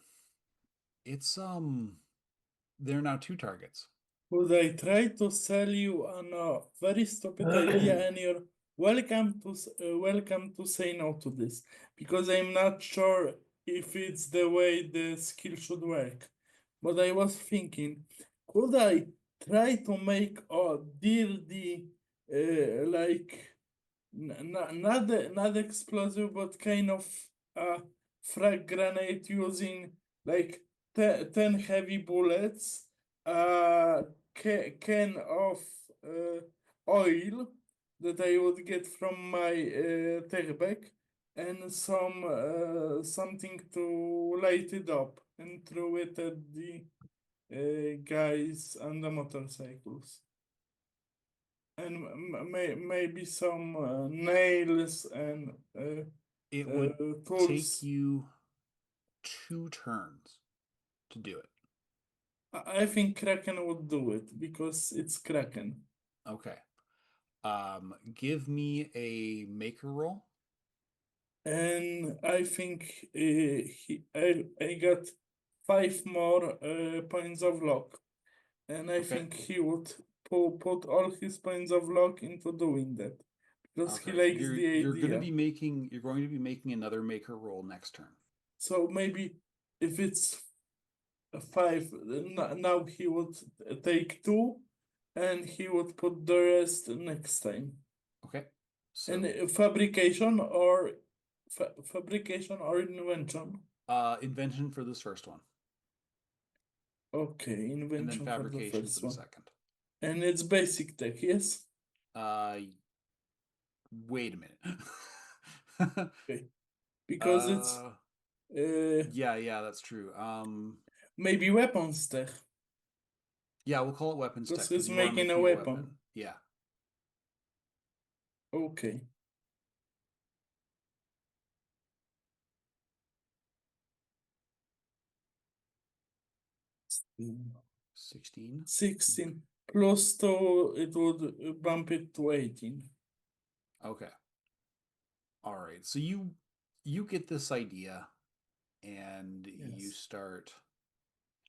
It's there are now 2 targets. Would I try to sell you on a very stupid idea, and you're welcome to say no to this, because I'm not sure if it's the way the skill should work. But I was thinking, could I try to make a dirty, like not explosive, but kind of frag grenade using like 10 heavy bullets, can of oil that I would get from my tech bag, and some something to light it up and throw it at the guys on the motorcycles. And maybe some nails and It would tools. take you 2 turns to do it. I think Kraken would do it because it's Kraken. Okay. Give me a maker roll. And I think I got 5 more points of luck. And I Okay. think he would put all his points of luck into doing that. Because he likes the idea. You're going to be making another maker roll next turn. So maybe if it's 5, now he would take 2, and he would put the rest next time. Okay. So And fabrication or invention. Invention for this first one. Okay, And then invention for the fabrication first for the one. second. And it's basic tech, yes? Wait a minute. Okay. Because it's yeah, that's true. maybe weapons tech. Yeah, we'll call it weapons tech Because because he's you are making making a a weapon. Yeah. Okay. Mm. 16. 16 plus 2, it would bump it to 18. Okay. All right. So you get this idea and you Yes. start,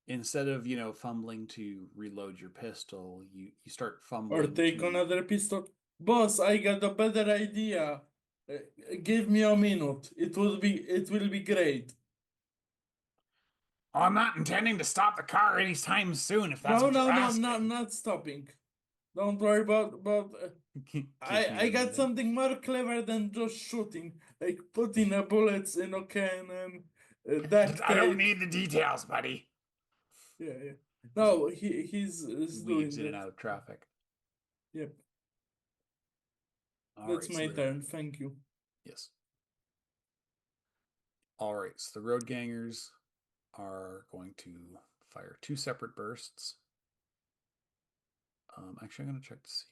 instead of, fumbling to reload your pistol, you start Or fumbling take to another pistol. Boss, I got a better idea. Give me a minute. It will be great. I'm not intending to stop the car anytime soon, if that's No, what you're no, no, asking. not stopping. Don't worry about Gives me I a got minute. something more clever than just shooting, like putting a bullets in a can and duct I don't tape. need the details, buddy. Yeah, yeah. No, he's Weaves doing in and that. out of traffic. Yep. All That's right, so my turn. Thank you. yes. All right, so the road gangers are going to fire 2 separate bursts. Actually, I'm gonna check to see.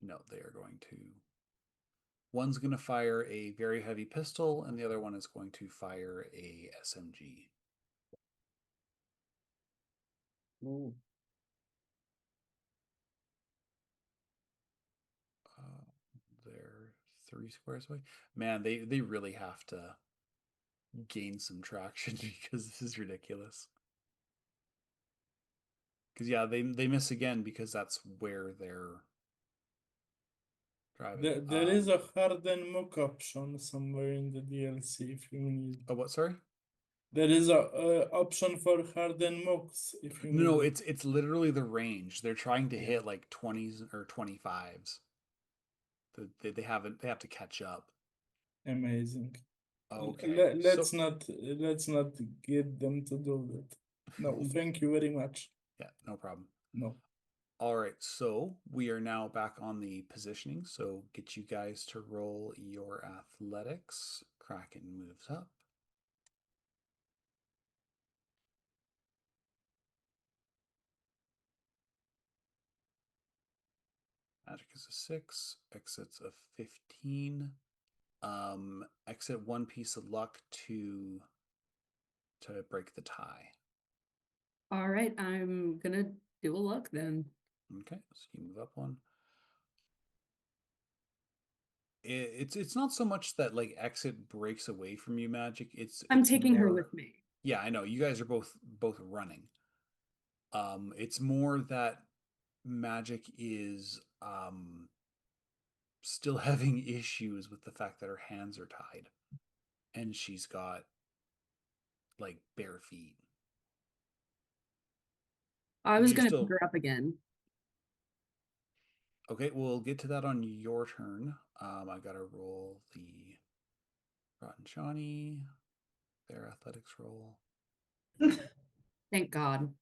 No, they are going to. One's going to fire a very heavy pistol, and the other one is going to fire a SMG. Ooh. They're 3 squares away. Man, they really have to gain some traction because this is ridiculous. Because yeah, they miss again because that's where they're driving. There is a harden mock option somewhere in the DLC if you need. Oh, what? Sorry. There is a option for harden mocks if you No, need. it's literally the range. They're trying to Yeah. hit like 20s or 25s. They have to catch up. Amazing. Okay, Let's not get them to do that. No, thank you very much. Yeah, no problem. No. All right, so we are now back on the positioning. So get you guys to roll your athletics. Kraken moves up. Magic is a 6. Exit's a 15. Exit 1 piece of luck to break the tie. All right, I'm gonna do a luck then. Okay, so you move up 1. It's not so much that like exit breaks away from you, Magic. I'm it's taking her more, with me. yeah, I know you guys are both running. It's more that Magic is still having issues with the fact that her hands are tied and she's got like bare feet. I was You're gonna pick still her up again. okay. We'll get to that on your turn. I gotta roll the Rotten Johnny, their athletics roll. Thank God.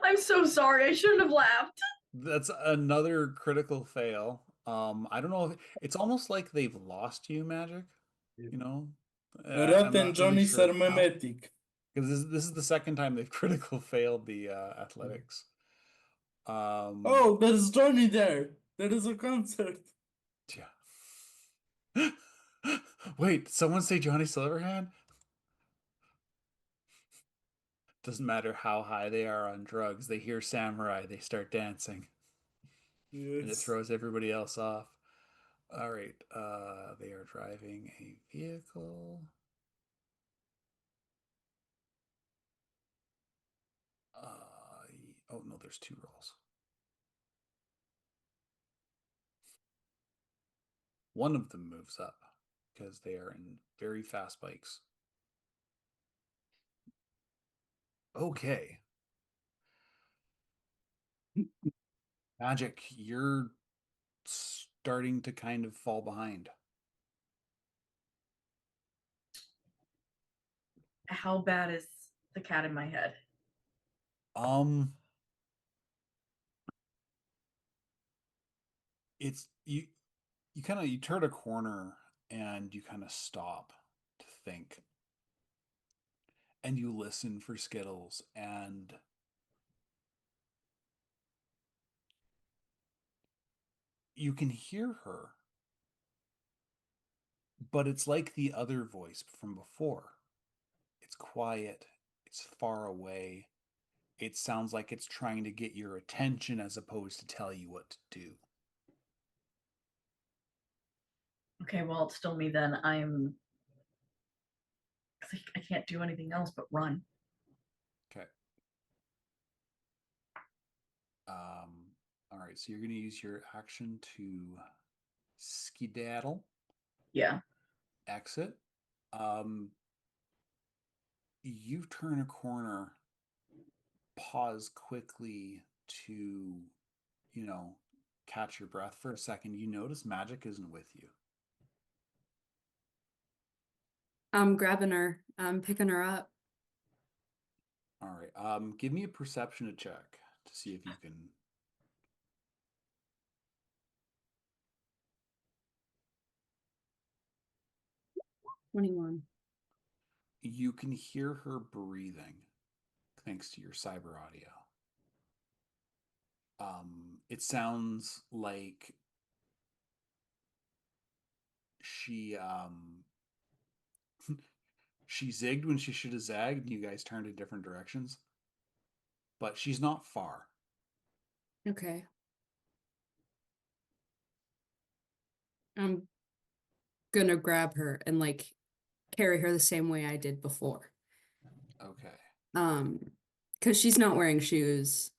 I'm so sorry. I shouldn't have laughed. That's another critical fail. I don't know if it's almost like they've lost you, Magic. You know, I'm Rat and not really Johnny sure are how, mimetic. because this is the second time they've critical failed the athletics. Oh, there's Johnny there. There is a concert. Yeah. Wait, did someone say Johnny Silverhand? Doesn't matter how high they are on drugs, they hear samurai, they start dancing. Yes. And it throws everybody else off. All right, they are driving a vehicle. Oh no, there's 2 rolls. One of them moves up because they are in very fast bikes. Okay. Magic, you're starting to kind of fall behind. How bad is the cat in my head? It's you kind of you turn a corner and you kind of stop to think. And you listen for Skittles and you can hear her. But it's like the other voice from before. It's quiet, it's far away. It sounds like it's trying to get your attention as opposed to tell you what to do. Okay, well, it's still me then. I can't do anything else but run. Okay. All right, so you're going to use your action to skedaddle. Yeah. Exit. You turn a corner, pause quickly to, catch your breath for a second. You notice Magic isn't with you. I'm grabbing her. I'm picking her up. All right. Give me a perception check to see if you can. 21. You can hear her breathing thanks to your cyber audio. It sounds like she she zigged when she should have zagged, and you guys turned in different directions. But she's not far. Okay. I'm gonna grab her and like carry her the same way I did before. Okay. Because she's not wearing shoes.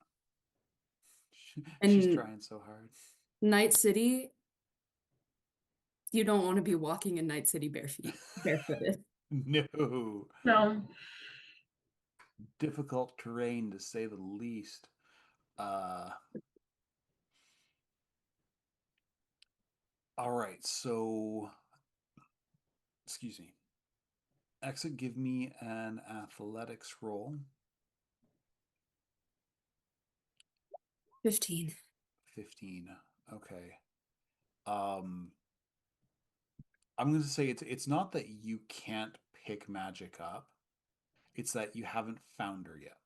She's And trying so hard. Night City, you don't want to be walking in Night City barefooted. No. No. Difficult terrain to say the least. All right, so excuse me. Exit, give me an athletics roll. 15. 15. Okay. Um I'm going to say it's not that you can't pick magic up. It's that you haven't found her yet.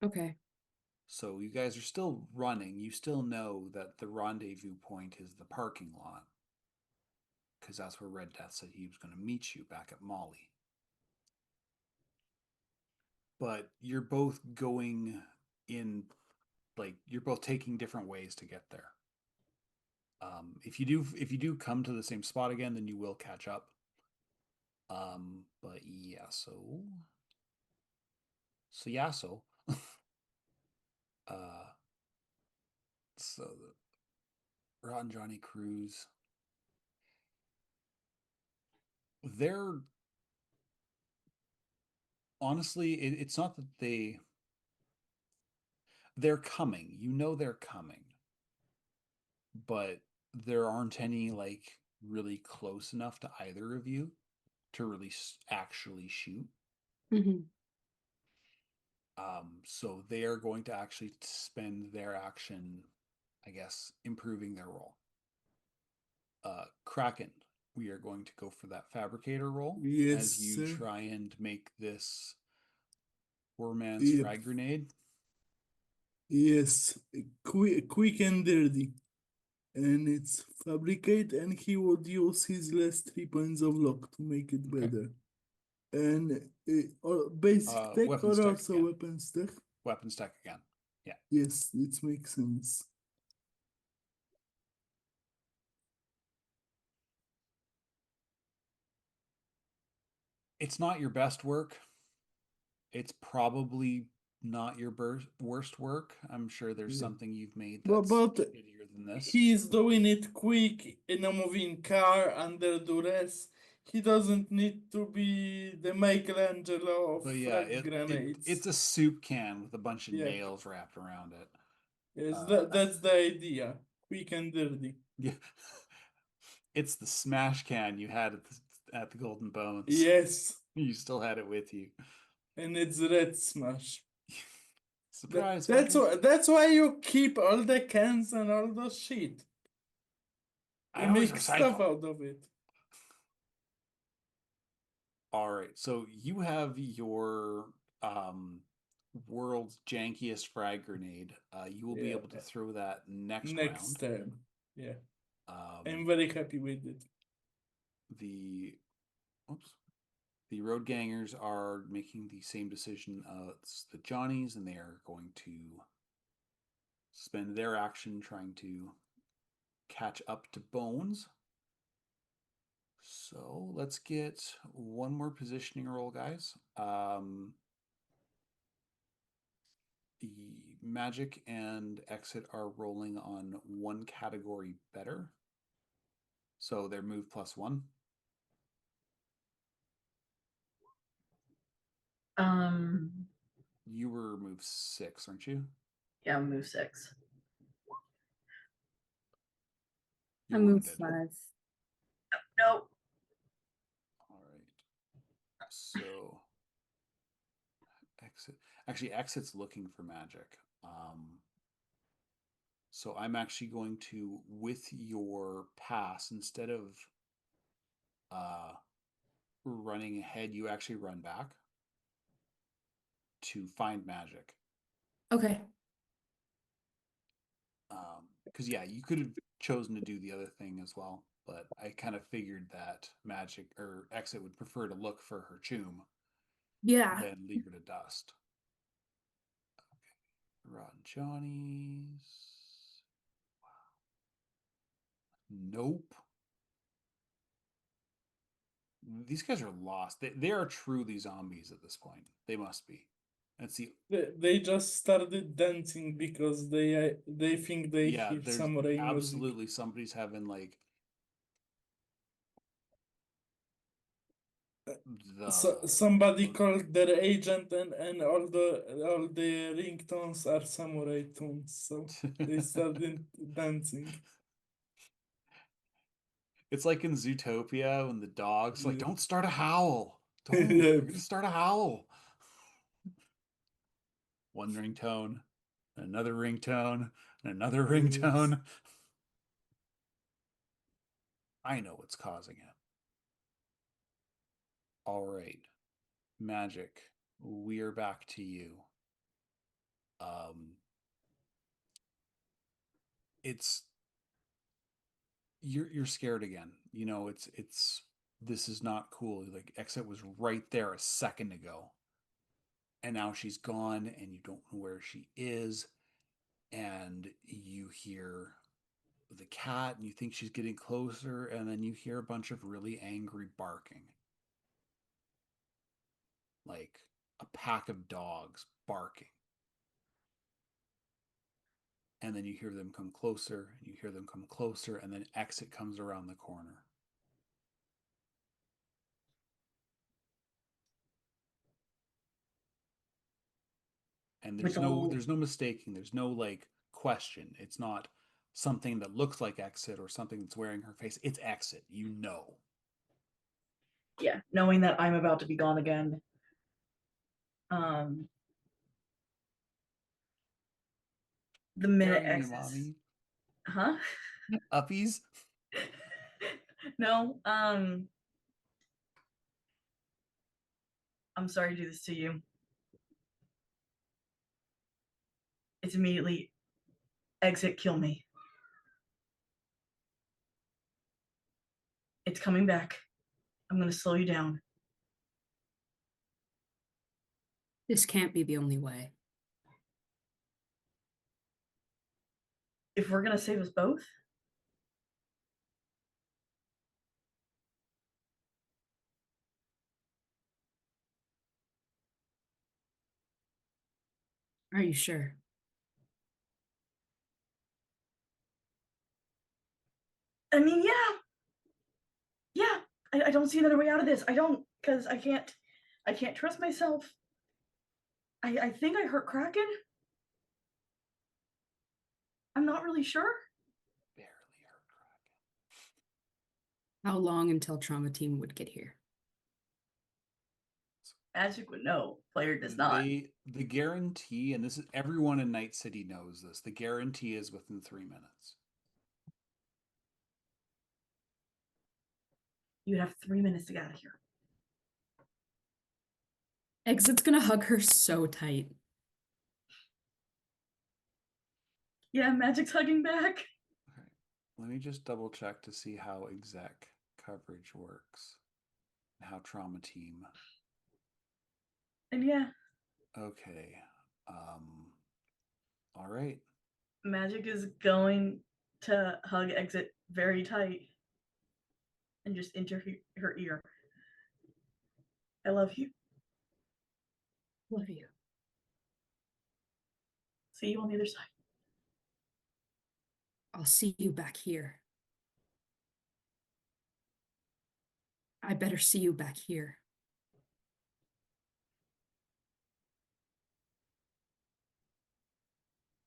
Okay. So you guys are still running. You still know that the rendezvous point is the parking lot. Because that's where Red Death said he was going to meet you back at Molly. But you're both going in, like, you're both taking different ways to get there. If you do come to the same spot again, then you will catch up. But yeah, so uh, so the Rotten Johnny Cruz, they're honestly, it's not that they're coming. You know they're coming, but there aren't any like really close enough to either of you to really actually shoot. Mm-hmm. So they are going to actually spend their action, I guess, improving their roll. Kraken, we are going to go for that fabricator roll Yes, as you sir. try and make this poor man's Yep. frag grenade. Yes, quick and dirty. And it's fabricate, and he would use his last 3 points of luck to make it Okay. better. And or basic tech Weapons or tech also again. weapons tech? Weapons tech again. Yeah. Yes, it makes sense. It's not your best work. It's probably not your worst work. I'm sure there's Yeah. something you've made But that's but shittier than this. he's doing it quick in a moving car under duress. He doesn't need to be the Michelangelo of But yeah, frag grenades. it's a soup can with a bunch of Yep. nails wrapped around it. Yes, that's the idea. Quick and dirty. Yeah. It's the smash can you had at the Golden Bones. Yes, You still had it with you. and it's red smash. Surprise, That's why you keep all the cans and all the shit. I You always make stuff recycle. out of it. All right, so you have your world's jankiest frag grenade. You will be Yeah. able to throw that next Next round. time. Yeah. I'm Um, very happy with it. the oops, the road gangers are making the same decision as the Johnnies, and they are going to spend their action trying to catch up to Bones. So let's get one more positioning roll, guys. The Magic and Exit are rolling on one category better. So they're move +1. You were move 6, aren't you? Yeah, move 6. I You're moved wounded. 5. Nope. All right. So Exit. Actually, Exit's looking for magic. So I'm actually going to, with your pass, instead of running ahead, you actually run back to find magic. Okay. Because yeah, you could have chosen to do the other thing as well, but I kind of figured that magic or exit would prefer to look for her tomb Yeah. than leave her to dust. Okay. Rotten Johnny's. Nope. These guys are lost. They are truly zombies at this point. They must be. Let's see. They just started dancing because they think they Yeah, hear there's samurai music. absolutely somebody's having like So, the somebody called their agent, and all the ringtones are samurai tunes, so they started dancing. It's like in Zootopia when the dog's like, Yeah. "Don't start a howl. Don't. Yeah. You're gonna start a howl." One ringtone, another ringtone, another Yes. ringtone. I know what's causing it. All right, Magic. We're back to you. It's you're scared again. You know, it's this is not cool. Like Exit was right there a second ago. And now she's gone and you don't know where she is, and you hear the cat and you think she's getting closer, and then you hear a bunch of really angry barking. Like a pack of dogs barking. And then you hear them come closer, and you hear them come closer, and then Exit comes around the corner. And there's no mistaking, there's no like question. It's not something that looks like Exit or something that's wearing her face. It's Exit, you know. Yeah, knowing that I'm about to be gone again. The minute Carrying me, X is, mommy. huh? Uppies. No, I'm sorry to do this to you. It's immediately exit, kill me. It's coming back. I'm gonna slow you down. This can't be the only way. If we're gonna save us both, Are you sure? I mean, yeah. I don't see another way out of this. I don't, because I can't trust myself. I think I hurt Kraken. I'm not really sure. Barely hurt Kraken. How long until trauma team would get here? Magic would know. Player does not. The guarantee, and this is everyone in Night City knows this, the guarantee is within 3 minutes. You have 3 minutes to get out of here. Exit's gonna hug her so tight. Yeah, Magic's hugging back. Okay. Let me just double check to see how exec coverage works and how trauma team. And yeah, Okay. All right. Magic is going to hug Exit very tight and just into her ear. I love you. Love you. See you on the other side. I'll see you back here. I better see you back here.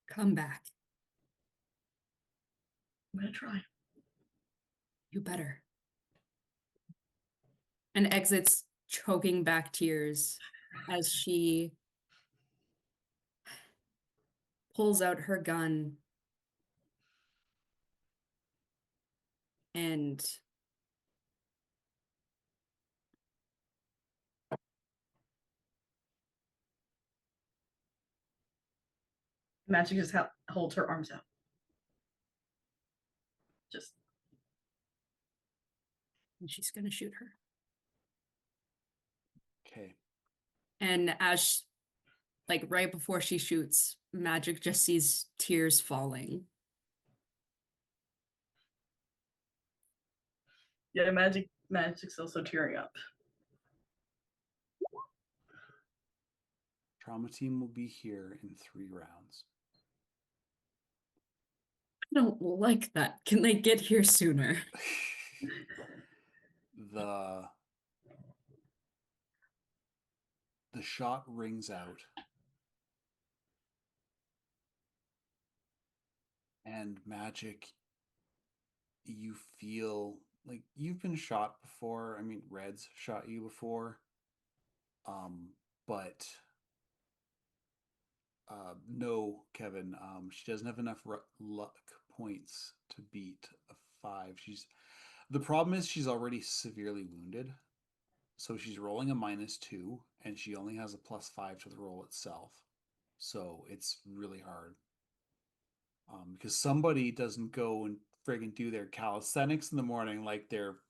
Come back. I'm gonna try. You better. And Exit's choking back tears as she pulls out her gun and Magic just holds her arms out. Just And she's gonna shoot her. Okay. And as like right before she shoots, Magic just sees tears falling. yeah, Magic's also tearing up. Trauma team will be here in 3 rounds. I don't like that. Can they get here sooner? the shot rings out, and Magic, you feel like you've been shot before. I mean, Red's shot you before, but no, Kevin, she doesn't have enough luck points to beat a 5. The problem is she's already severely wounded, so she's rolling a -2, and she only has a +5 to the roll itself. So it's really hard. Because somebody doesn't go and friggin' do their calisthenics in the morning like they're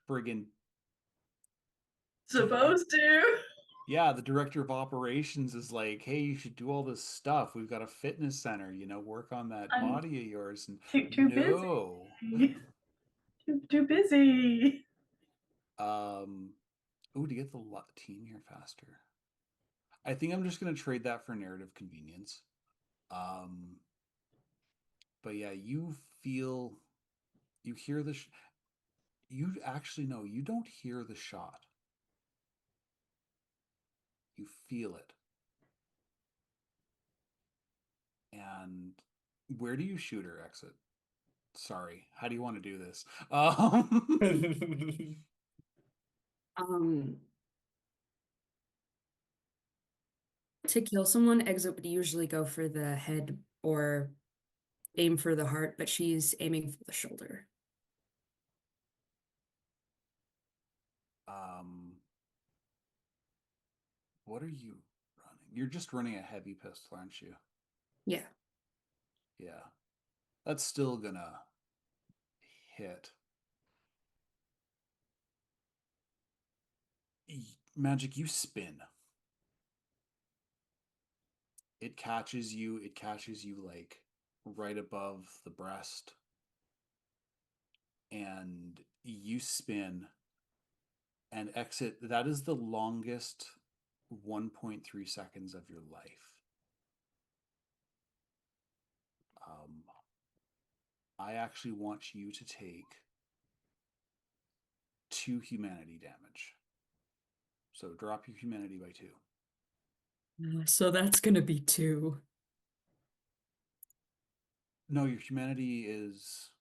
friggin' Supposed to. yeah, the director of operations is like, hey, you should do all this stuff. We've got a fitness center, work on that I'm body of yours. And too no. busy. too busy. To get the team here faster. I think I'm just gonna trade that for narrative convenience. But yeah, you hear you actually know you don't hear the shot. You feel it. And where do you shoot her, Exit? Sorry, how do you want to do this? Um, to kill someone, Exit would usually go for the head or aim for the heart, but she's aiming for the shoulder. What are you running? You're just running a heavy pistol, aren't you? Yeah. Yeah. That's still gonna hit. Magic, you spin. It catches you like right above the breast. And you spin and Exit. That is the longest 1.3 seconds of your life. I actually want you to take 2 humanity damage. So drop your humanity by 2. So that's gonna be 2. No, your humanity is...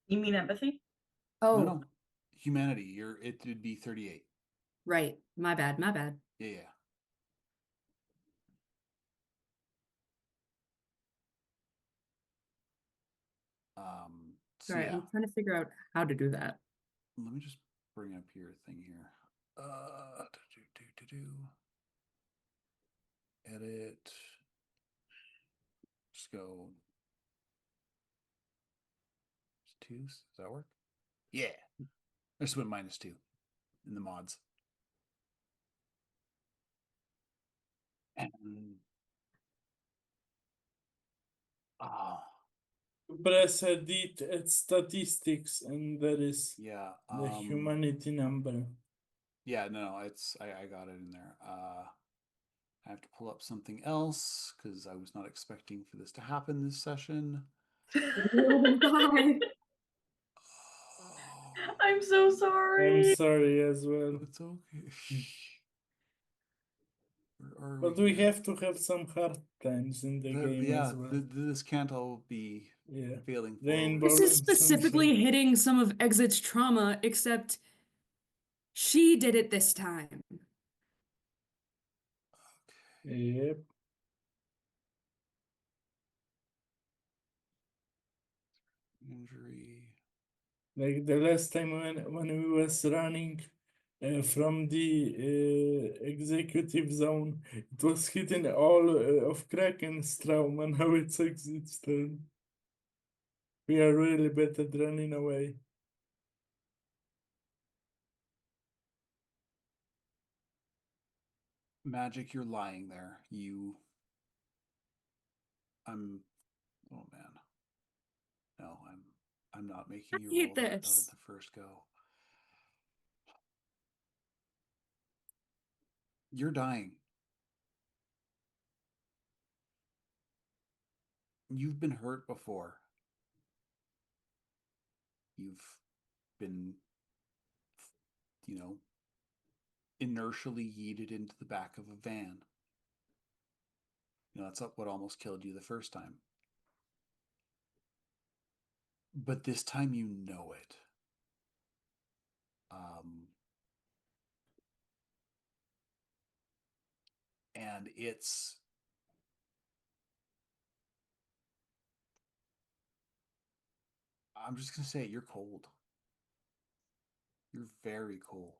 You mean empathy? Oh, No. Humanity, it would be 38. right. My bad. Yeah. Sorry, yeah. I'm trying to figure out how to do that. Let me just bring up your thing here. Edit. Just go. 2. Does that work? Yeah. I just went -2 in the mods. And Press edit at statistics, and there is yeah. the humanity number. Yeah, no, I got it in there. I have to pull up something else because I was not expecting for this to happen this session. I'm so sorry. I'm sorry as well. It's okay. Where are But we have to have some hard times in the game as well. This can't all be failing Rainbow This is and specifically sunshine. hitting some of Exit's trauma, except she did it this time. Yep. Injury. Like the last time when we was running from the executive zone. It was hitting all of Kraken's trauma. Now it's Exit's turn. We are really bad at running away. Magic, you're lying there. Oh man. No, I'm not making you hate roll that out of this. the first go. You're dying. You've been hurt before. You've been, inertially yeeted into the back of a van. That's what almost killed you the first time. But this time you know it. And I'm just going to say it, you're cold. You're very cold.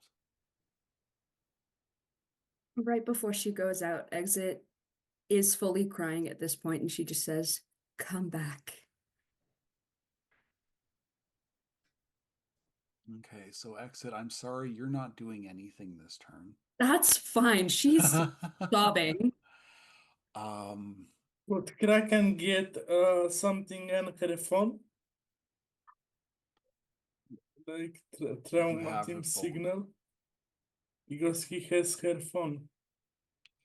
Right before she goes out, Exit is fully crying at this point, and she just says, "Come back." Okay, so Exit, I'm sorry, you're not doing anything this turn. That's fine. She's sobbing. Would Kraken get something on her phone? Like trauma have her team phone. signal? Because he has her phone.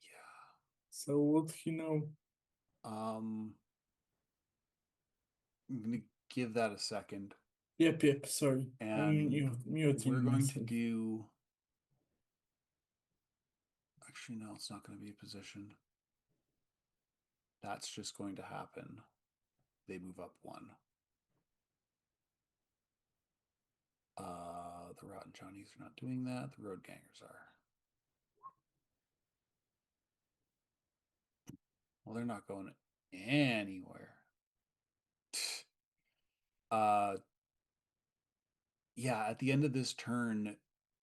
Yeah. So would he know? I'm gonna give that a second. Yep, sorry. And I'm muting we're going to myself. do. Actually, no, it's not going to be a position. That's just going to happen. They move up one. The Rotten Johnnies are not doing that. The Road Gangers are. Well, they're not going anywhere. Yeah, at the end of this turn,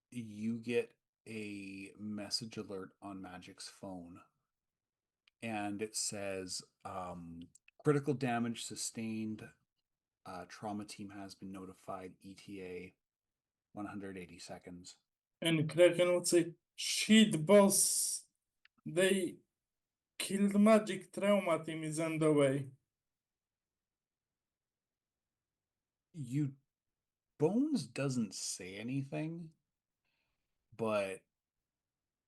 you get a message alert on Magic's phone. And it says, critical damage sustained. Trauma team has been notified. ETA 180 seconds. And Kraken would say, "Shit, boss. They killed Magic. Trauma team is on the way." Bones doesn't say anything, but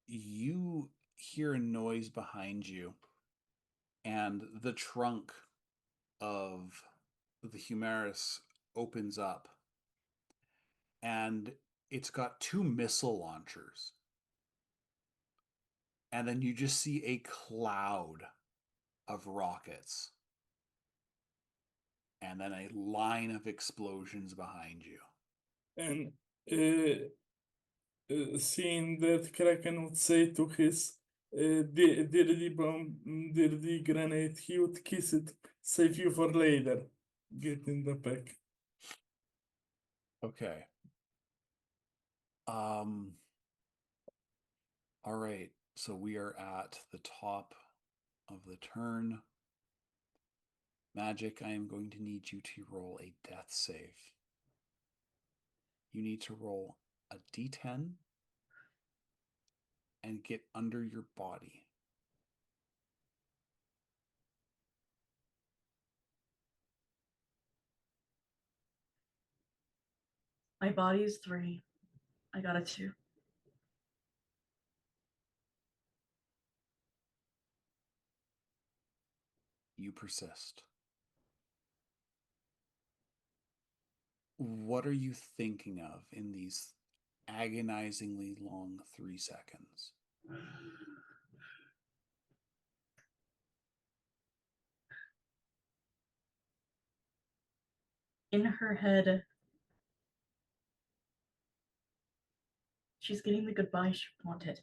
you hear a noise behind you, and the trunk of the Humaris opens up, and it's got 2 missile launchers. And then you just see a cloud of rockets. And then a line of explosions behind you. And seeing that, Kraken would say to his dirty bomb, dirty grenade, he would kiss it, save you for later. Get in the pack. Okay. All right. So we are at the top of the turn. Magic, I am going to need you to roll a death save. You need to roll a d10 and get under your body. My body is 3. I got a 2. You persist. What are you thinking of in these agonizingly long 3 seconds? In her head, she's getting the goodbye she wanted.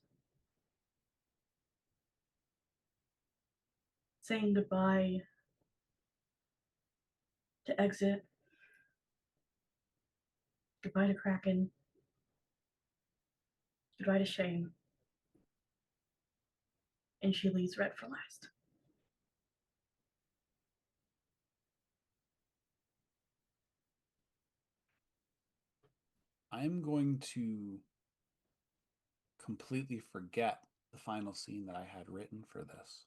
Saying goodbye to Exit. Goodbye to Kraken. Goodbye to shame. And she leaves red for last. I'm going to completely forget the final scene that I had written for this.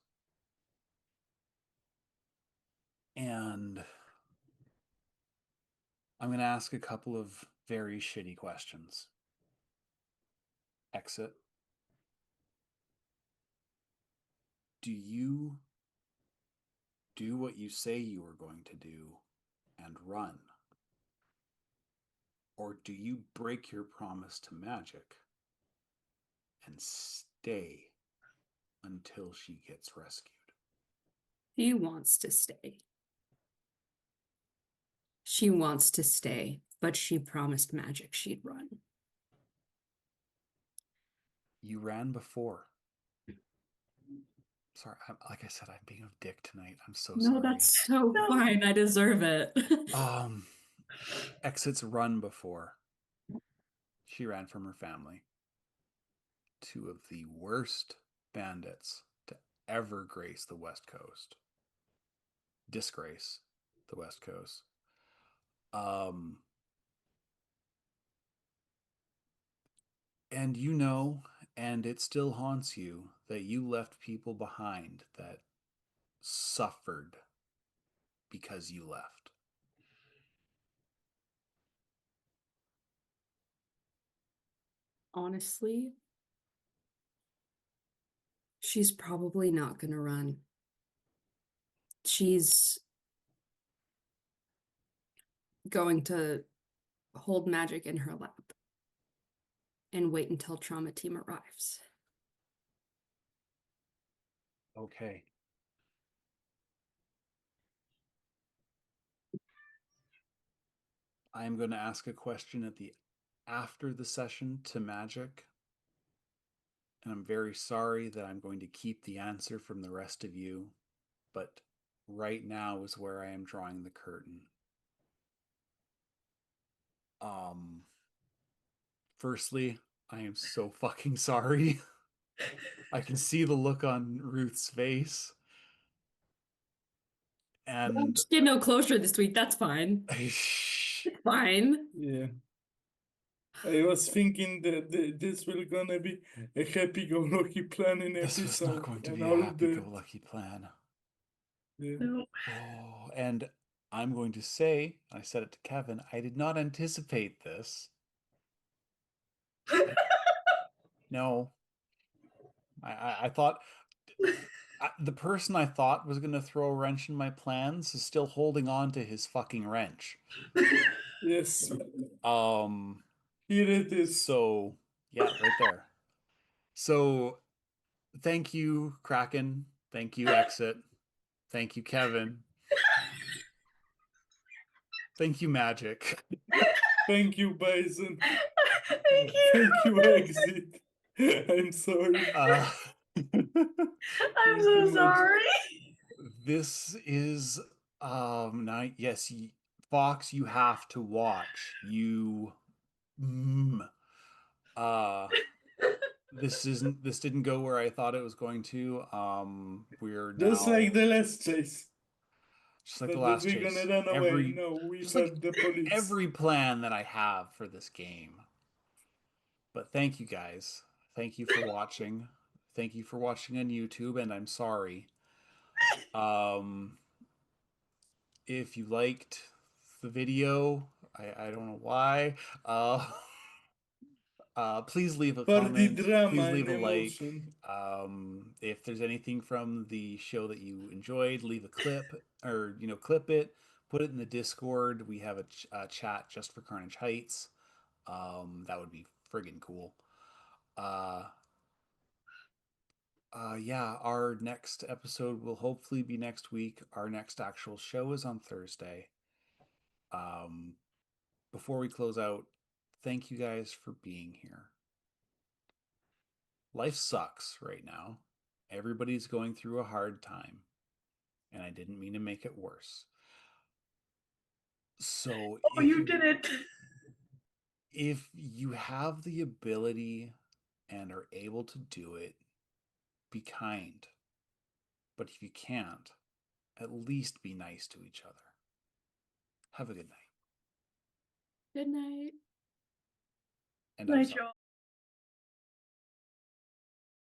And I'm going to ask a couple of very shitty questions. Exit. Do you do what you say you are going to do and run? Or do you break your promise to Magic and stay until she gets rescued? She wants to stay. She wants to stay, but she promised Magic she'd run. You ran before. Sorry, like I said, I'm being a dick tonight. I'm so No, sorry. that's so No. fine. I deserve it. Exit's run before. She ran from her family. Two of the worst bandits to ever grace the West Coast. Disgrace the West Coast. And you know, and it still haunts you, that you left people behind that suffered because you left. Honestly, she's probably not gonna run. She's going to hold Magic in her lap and wait until Trauma Team arrives. Okay. I'm going to ask a question after the session to Magic. And I'm very sorry that I'm going to keep the answer from the rest of you, but right now is where I am drawing the curtain. Firstly, I am so fucking sorry. I can see the look on Ruth's face. And She did no closure this week. That's fine. Fine. Yeah. I was thinking that this will gonna be a happy-go-lucky planning this episode. was not going to and be a all happy-go-lucky plan. Yeah. No. Oh, and I'm going to say, I said it to Kevin, I did not anticipate this. No. I thought the person I thought was going to throw a wrench in my plans is still holding on to his fucking wrench. Yes. Um, Here it is. So, yeah, right there. So, thank you, Kraken. Thank you, Exit. Thank you, Kevin. Thank you, Magic. Thank you, Bison. Thank you. Thank you, Exit. I'm sorry. I'm Thank so you, sorry. This is now, yes, Fox, you have to watch. This didn't go where I thought it was going to. We're Just now like the last chase. just like the But last we're chase. gonna run away. No, we Just got like the police. every plan that I have for this game. But thank you guys. Thank you for watching. Thank you for watching on YouTube, and I'm sorry. If you liked the video, I don't know why. Please leave a For the comment. drama Please leave and a like. emotion. If there's anything from the show that you enjoyed, leave a clip or clip it, put it in the Discord. We have a chat just for Carnage Heights. That would be friggin' cool. Yeah, our next episode will hopefully be next week. Our next actual show is on Thursday. Before we close out, thank you guys for being here. Life sucks right now. Everybody's going through a hard time, and I didn't mean to make it worse. So Oh, you did it. If you have the ability and are able to do it, be kind. But if you can't, at least be nice to each other. Have a good night. Good night. And I'm Night, sorry. y'all.